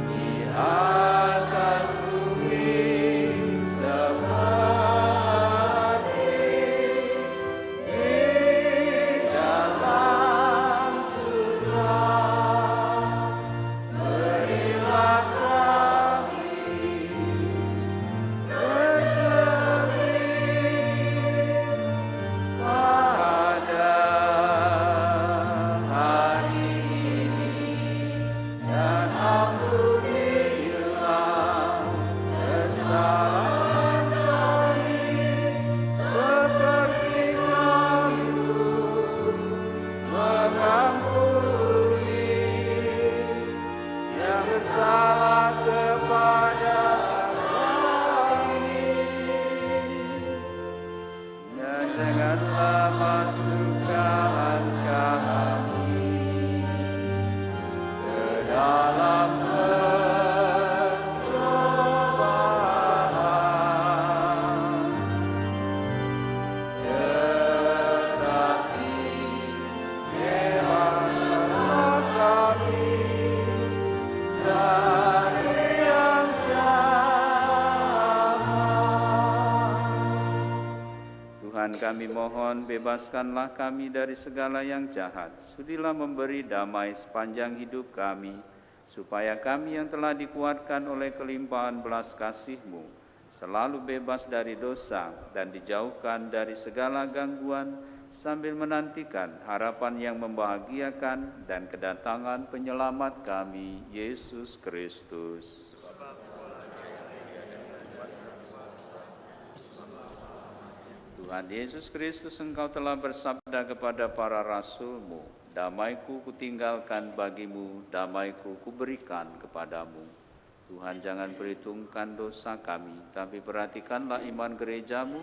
di atas bumi seperti di dalam surga. Berilah kami rezeki pada hari ini, dan ampunilah kesalahan kami seperti kami mengampuni yang bersalah kepada kami. Dan janganlah masukkan kami ke dalam pencobaan, tetapi bebaskanlah kami dari yang jahat. Tuhan, kami mohon, bebaskanlah kami dari segala yang jahat. Sudilah memberi damai sepanjang hidup kami, supaya kami yang telah dikuatkan oleh kelimpahan belas kasih-Mu selalu bebas dari dosa dan dijauhkan dari segala gangguan, sambil menantikan harapan yang membahagiakan dan kedatangan penyelamat kami, Yesus Kristus. Tuhan Yesus Kristus, Engkau telah bersabda kepada para rasul-Mu, damai-Ku kutinggalkan bagimu, damai-Ku kuberikan kepadamu. Tuhan, jangan perhitungkan dosa kami, tapi perhatikanlah iman gereja-Mu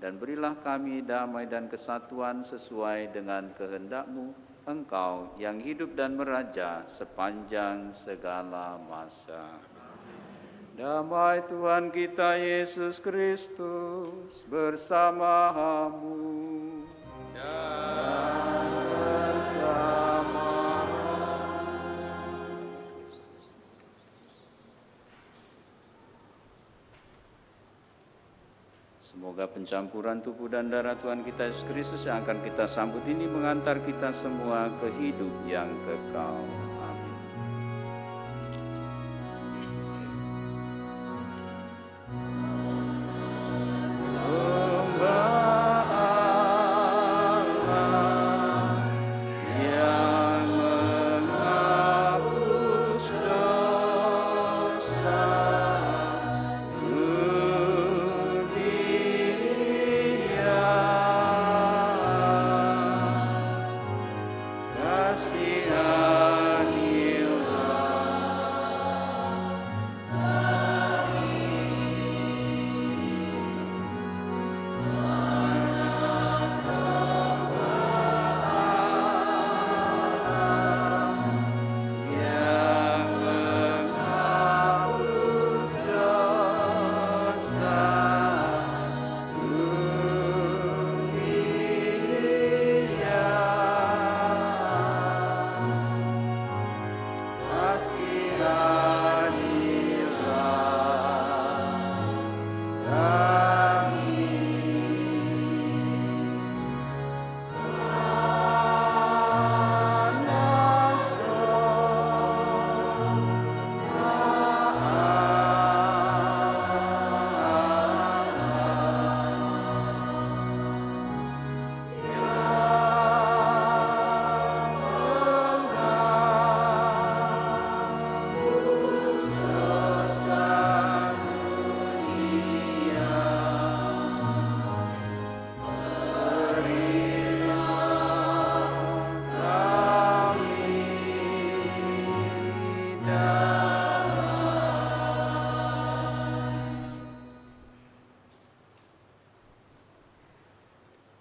dan berilah kami damai dan kesatuan sesuai dengan kehendak-Mu, Engkau yang hidup dan meraja sepanjang segala masa. Damai Tuhan kita Yesus Kristus bersamamu. Semoga pencampuran tubuh dan darah Tuhan kita Yesus Kristus yang akan kita sambut ini mengantar kita semua ke hidup yang kekal. Amin.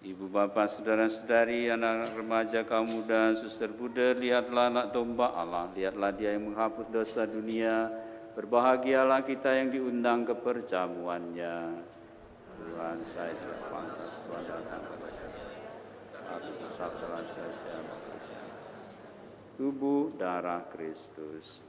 Ibu bapak, saudara-saudari, anak remaja, kaum muda, suster Buddha, lihatlah anak domba Allah, lihatlah Dia yang menghapus dosa dunia. Berbahagialah kita yang diundang ke perjamuannya. Tuhan, saya terpantas Tuhan datang kepada saya. Aku bersabarlah saja. Tubuh darah Kristus.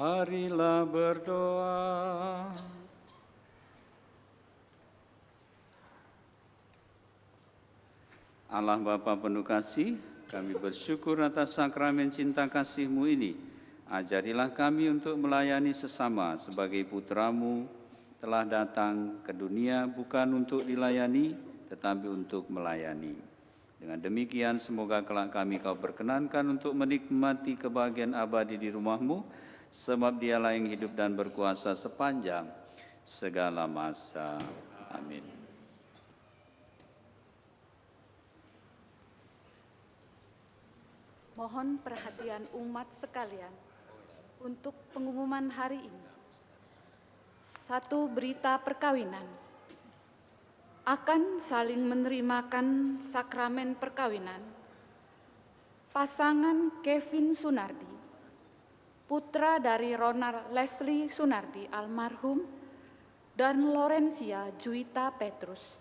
Marilah berdoa. Allah Bapa penuh kasih, kami bersyukur atas sakramen cinta kasih-Mu ini. Ajarilah kami untuk melayani sesama sebagai putra-Mu telah datang ke dunia bukan untuk dilayani, tetapi untuk melayani. Dengan demikian, semoga kelak kami Kau perkenankan untuk menikmati kebahagiaan abadi di rumah-Mu, sebab Dialah yang hidup dan berkuasa sepanjang segala masa. Amin. Mohon perhatian umat sekalian untuk pengumuman hari ini. 1. Berita perkawinan. Akan saling menerimakan sakramen perkawinan pasangan Kevin Sunardi, putra dari Ronald Leslie Sunardi almarhum, dan Lorencia Juwita Petrus,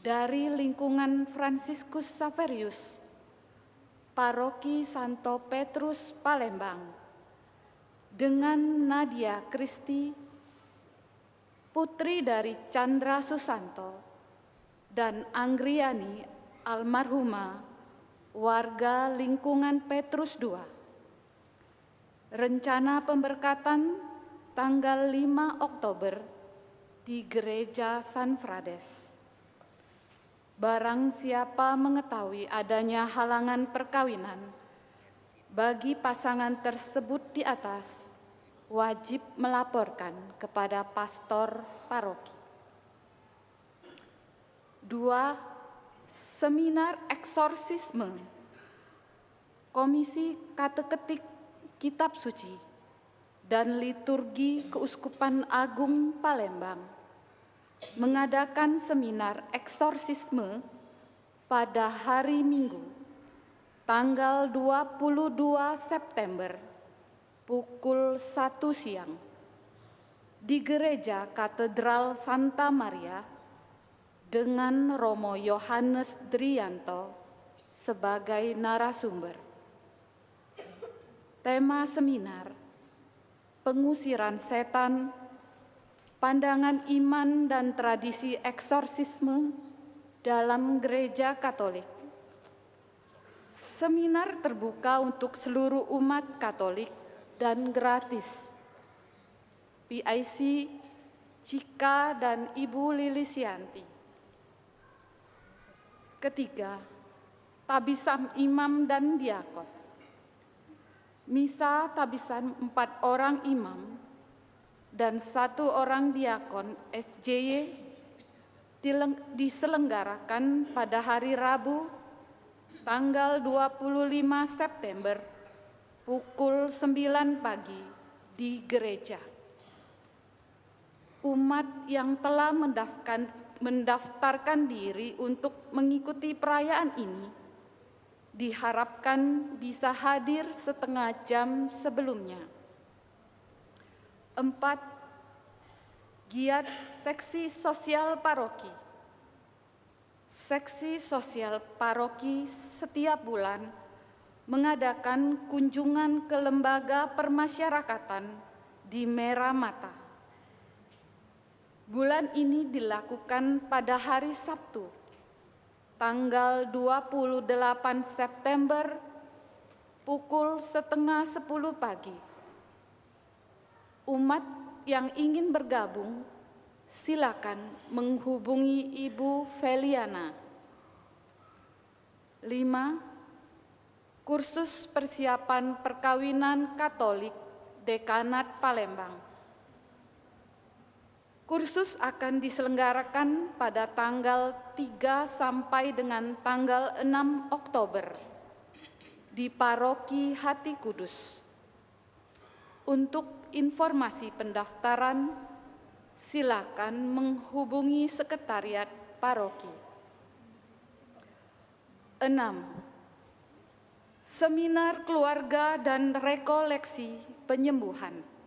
dari lingkungan Fransiskus Saverius, Paroki Santo Petrus Palembang, dengan Nadia Kristi, putri dari Chandra Susanto, dan Anggriani almarhumah, warga lingkungan Petrus II. Rencana pemberkatan tanggal 5 Oktober di Gereja San Frades. Barang siapa mengetahui adanya halangan perkawinan bagi pasangan tersebut di atas, wajib melaporkan kepada pastor paroki. 2. Seminar eksorsisme Komisi Kateketik Kitab Suci dan Liturgi Keuskupan Agung Palembang mengadakan seminar eksorsisme pada hari Minggu, tanggal 22 September, pukul 1 siang, di Gereja Katedral Santa Maria dengan Romo Yohanes Drianto sebagai narasumber. Tema seminar: pengusiran setan, pandangan iman dan tradisi eksorsisme dalam Gereja Katolik. Seminar terbuka untuk seluruh umat Katolik dan gratis. PIC Cika dan Ibu Lilisianti. 3. Tabisan imam dan diakon. Misa tabisan 4 orang imam dan 1 orang diakon SJY diselenggarakan pada hari Rabu, tanggal 25 September, pukul 9 pagi di gereja. Umat yang telah mendaftarkan diri untuk mengikuti perayaan ini diharapkan bisa hadir setengah jam sebelumnya. 4. Giat Seksi Sosial Paroki. Seksi Sosial Paroki setiap bulan mengadakan kunjungan ke lembaga permasyarakatan di Merah Mata. Bulan ini dilakukan pada hari Sabtu, tanggal 28 September, pukul 9:30 pagi. Umat yang ingin bergabung, silakan menghubungi Ibu Feliana. 5. Kursus persiapan perkawinan Katolik Dekanat Palembang. Kursus akan diselenggarakan pada tanggal 3 sampai dengan tanggal 6 Oktober di Paroki Hati Kudus. Untuk informasi pendaftaran, silakan menghubungi Sekretariat Paroki. 6. Seminar Keluarga dan Rekoleksi Penyembuhan.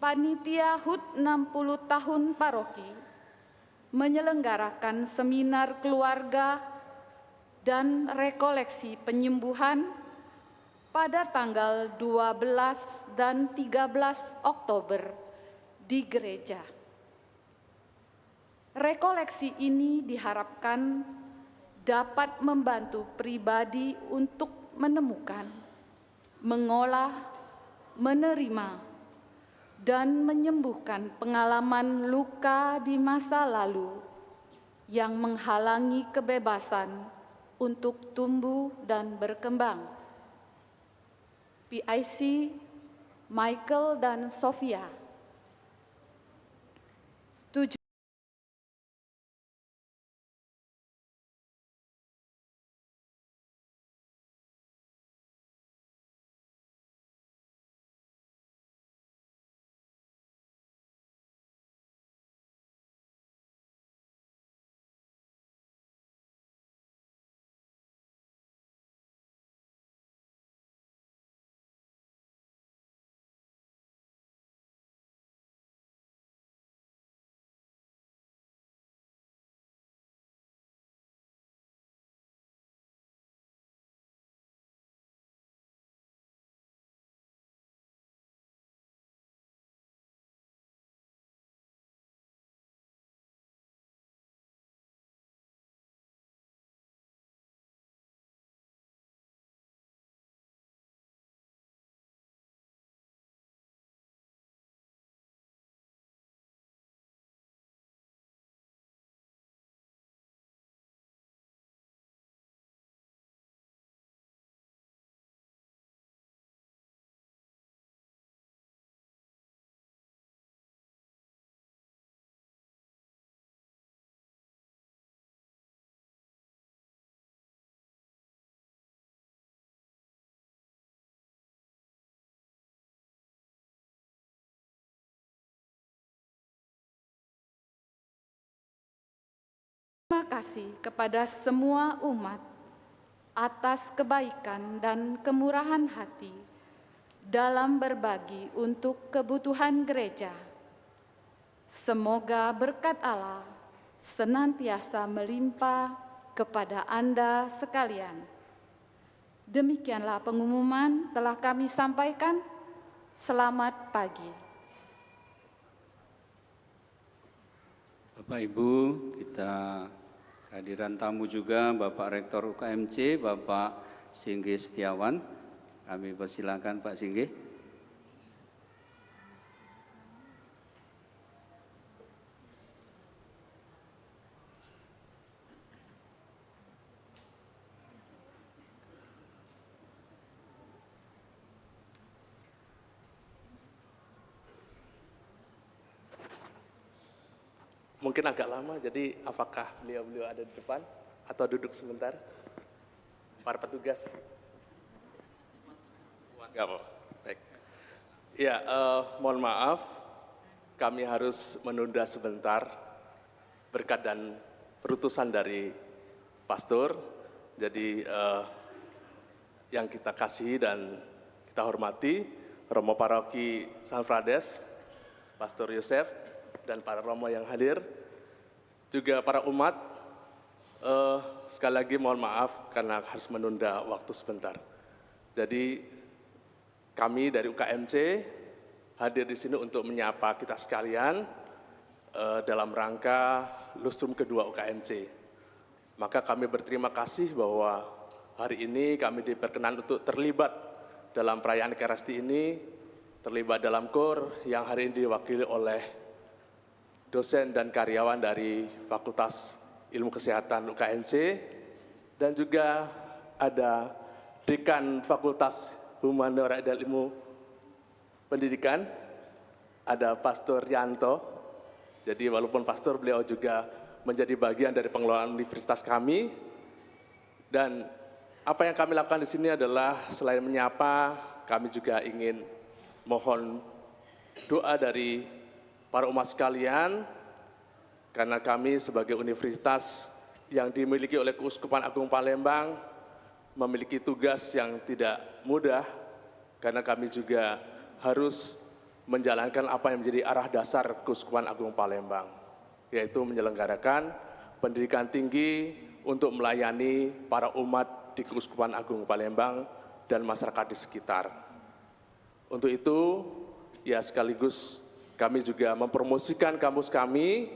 Panitia HUT 60 tahun Paroki menyelenggarakan seminar keluarga dan rekoleksi penyembuhan pada tanggal 12 dan 13 Oktober di gereja. Rekoleksi ini diharapkan dapat membantu pribadi untuk menemukan, mengolah, menerima, dan menyembuhkan pengalaman luka di masa lalu yang menghalangi kebebasan untuk tumbuh dan berkembang. PIC, Michael dan Sofia. Terima kasih kepada semua umat atas kebaikan dan kemurahan hati dalam berbagi untuk kebutuhan gereja. Semoga berkat Allah senantiasa melimpah kepada Anda sekalian. Demikianlah pengumuman telah kami sampaikan. Selamat pagi. Bapak Ibu, kita kehadiran tamu juga Bapak Rektor UKMC, Bapak Singgih Setiawan. Kami persilakan Pak Singgih. Mungkin agak lama, jadi apakah beliau-beliau ada di depan atau duduk sebentar? Para petugas. Enggak apa. Baik. Ya, mohon maaf, kami harus menunda sebentar berkat dan perutusan dari pastor. Jadi yang kita kasih dan kita hormati, Romo Paroki San Frades, Pastor Yosef, dan para romo yang hadir, juga para umat, sekali lagi mohon maaf karena harus menunda waktu sebentar. Jadi kami dari UKMC hadir di sini untuk menyapa kita sekalian dalam rangka lustrum kedua UKMC. Maka kami berterima kasih bahwa hari ini kami diperkenan untuk terlibat dalam perayaan Ekaristi ini, terlibat dalam KOR yang hari ini diwakili oleh dosen dan karyawan dari Fakultas Ilmu Kesehatan UKMC, dan juga ada Dekan Fakultas Humaniora dan Ilmu Pendidikan, ada Pastor Yanto. Jadi walaupun pastor, beliau juga menjadi bagian dari pengelolaan universitas kami. Dan apa yang kami lakukan di sini adalah selain menyapa, kami juga ingin mohon doa dari para umat sekalian, karena kami sebagai universitas yang dimiliki oleh Keuskupan Agung Palembang memiliki tugas yang tidak mudah, karena kami juga harus menjalankan apa yang menjadi arah dasar Keuskupan Agung Palembang, yaitu menyelenggarakan pendidikan tinggi untuk melayani para umat di Keuskupan Agung Palembang dan masyarakat di sekitar. Untuk itu, ya sekaligus kami juga mempromosikan kampus kami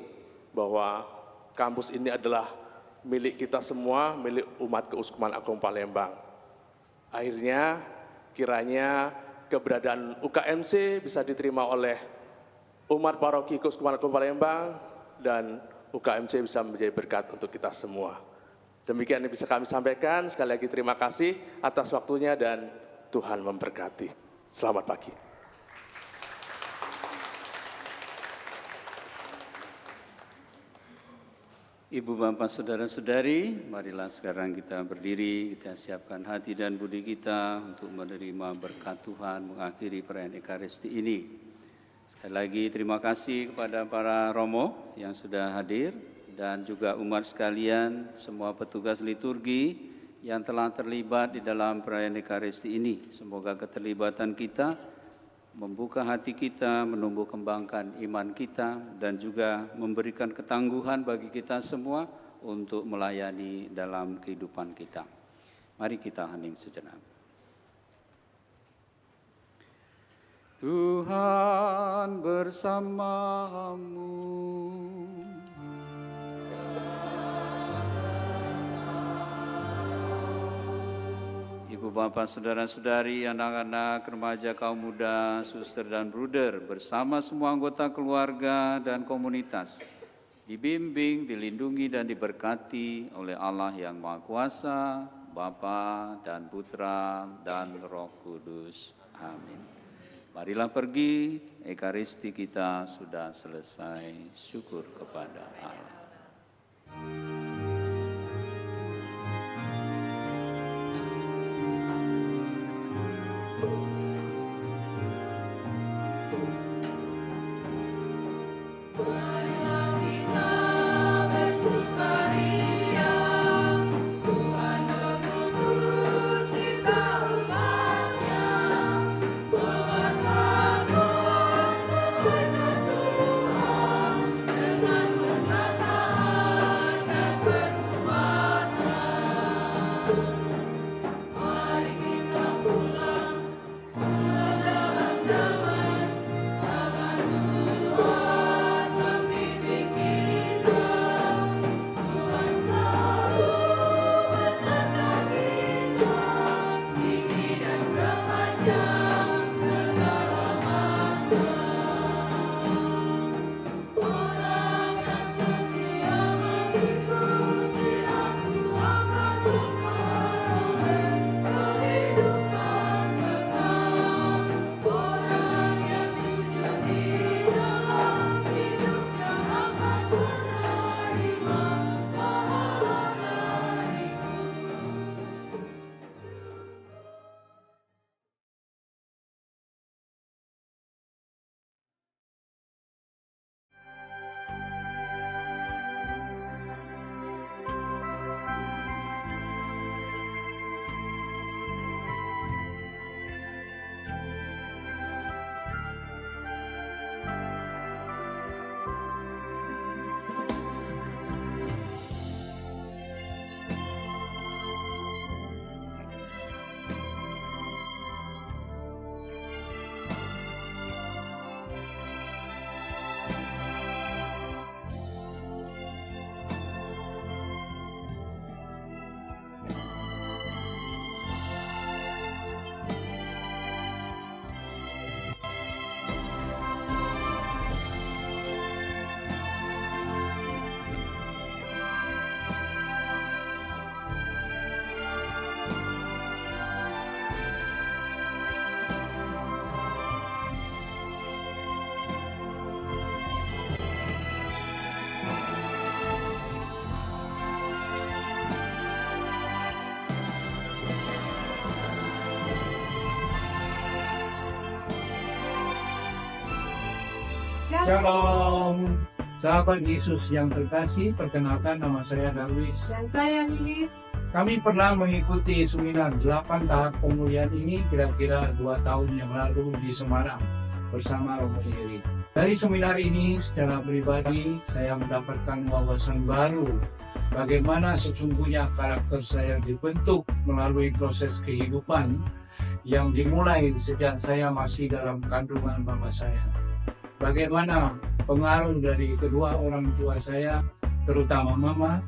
bahwa kampus ini adalah milik kita semua, milik umat Keuskupan Agung Palembang. Akhirnya, kiranya keberadaan UKMC bisa diterima oleh umat paroki Keuskupan Agung Palembang dan UKMC bisa menjadi berkat untuk kita semua. Demikian yang bisa kami sampaikan. Sekali lagi terima kasih atas waktunya dan Tuhan memberkati. Selamat pagi. Ibu, Bapak, Saudara-saudari, marilah sekarang kita berdiri, kita siapkan hati dan budi kita untuk menerima berkat Tuhan mengakhiri perayaan Ekaristi ini. Sekali lagi terima kasih kepada para romo yang sudah hadir dan juga umat sekalian, semua petugas liturgi yang telah terlibat di dalam perayaan Ekaristi ini. Semoga keterlibatan kita membuka hati kita, menumbuh kembangkan iman kita, dan juga memberikan ketangguhan bagi kita semua untuk melayani dalam kehidupan kita. Mari kita hening sejenak. Tuhan bersamamu. Ibu, Bapak, Saudara-saudari, anak-anak, remaja, kaum muda, suster dan bruder, bersama semua anggota keluarga dan komunitas, dibimbing, dilindungi, dan diberkati oleh Allah yang Maha Kuasa, Bapa dan Putra dan Roh Kudus. Amin. Marilah pergi, Ekaristi kita sudah selesai, syukur kepada Allah. Shalom, sahabat Yesus yang terkasih, perkenalkan nama saya Darwis. Dan saya Lilis. Kami pernah mengikuti seminar 8 tahap pemulihan ini kira-kira 2 tahun yang lalu di Semarang bersama Romo Eri. Dari seminar ini secara pribadi saya mendapatkan wawasan baru bagaimana sesungguhnya karakter saya dibentuk melalui proses kehidupan yang dimulai sejak saya masih dalam kandungan mama saya. Bagaimana pengaruh dari kedua orang tua saya, terutama mama,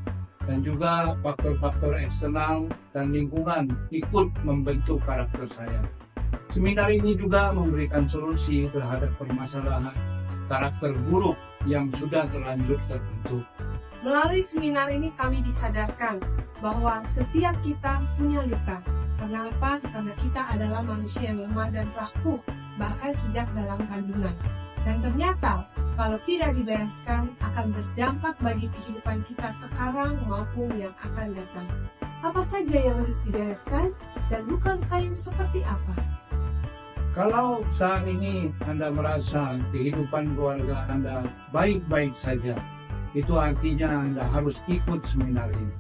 dan juga faktor-faktor eksternal dan lingkungan ikut membentuk karakter saya. Seminar ini juga memberikan solusi terhadap permasalahan karakter buruk yang sudah terlanjur terbentuk. Melalui seminar ini kami disadarkan bahwa setiap kita punya luka. Karena apa? Karena kita adalah manusia yang lemah dan rapuh, bahkan sejak dalam kandungan. Dan ternyata kalau tidak dibereskan akan berdampak bagi kehidupan kita sekarang maupun yang akan datang. Apa saja yang harus dibereskan dan luka-luka yang seperti apa? Kalau saat ini Anda merasa kehidupan keluarga Anda baik-baik saja, itu artinya Anda harus ikut seminar ini.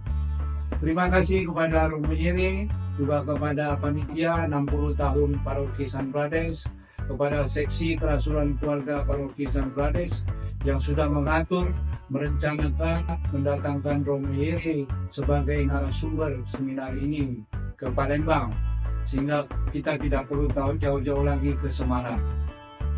Terima kasih kepada Romo Iri, juga kepada panitia 60 tahun Paroki San Prades, kepada seksi kerasulan keluarga Paroki San Prades yang sudah mengatur, merencanakan, mendatangkan Romo Iri sebagai narasumber seminar ini ke Palembang, sehingga kita tidak perlu tahu jauh-jauh lagi ke Semarang.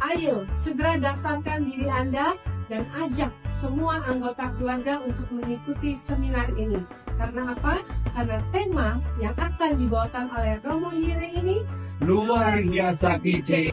Ayo, segera daftarkan diri Anda dan ajak semua anggota keluarga untuk mengikuti seminar ini. Karena apa? Karena tema yang akan dibawakan oleh Romo Iri ini luar biasa kece.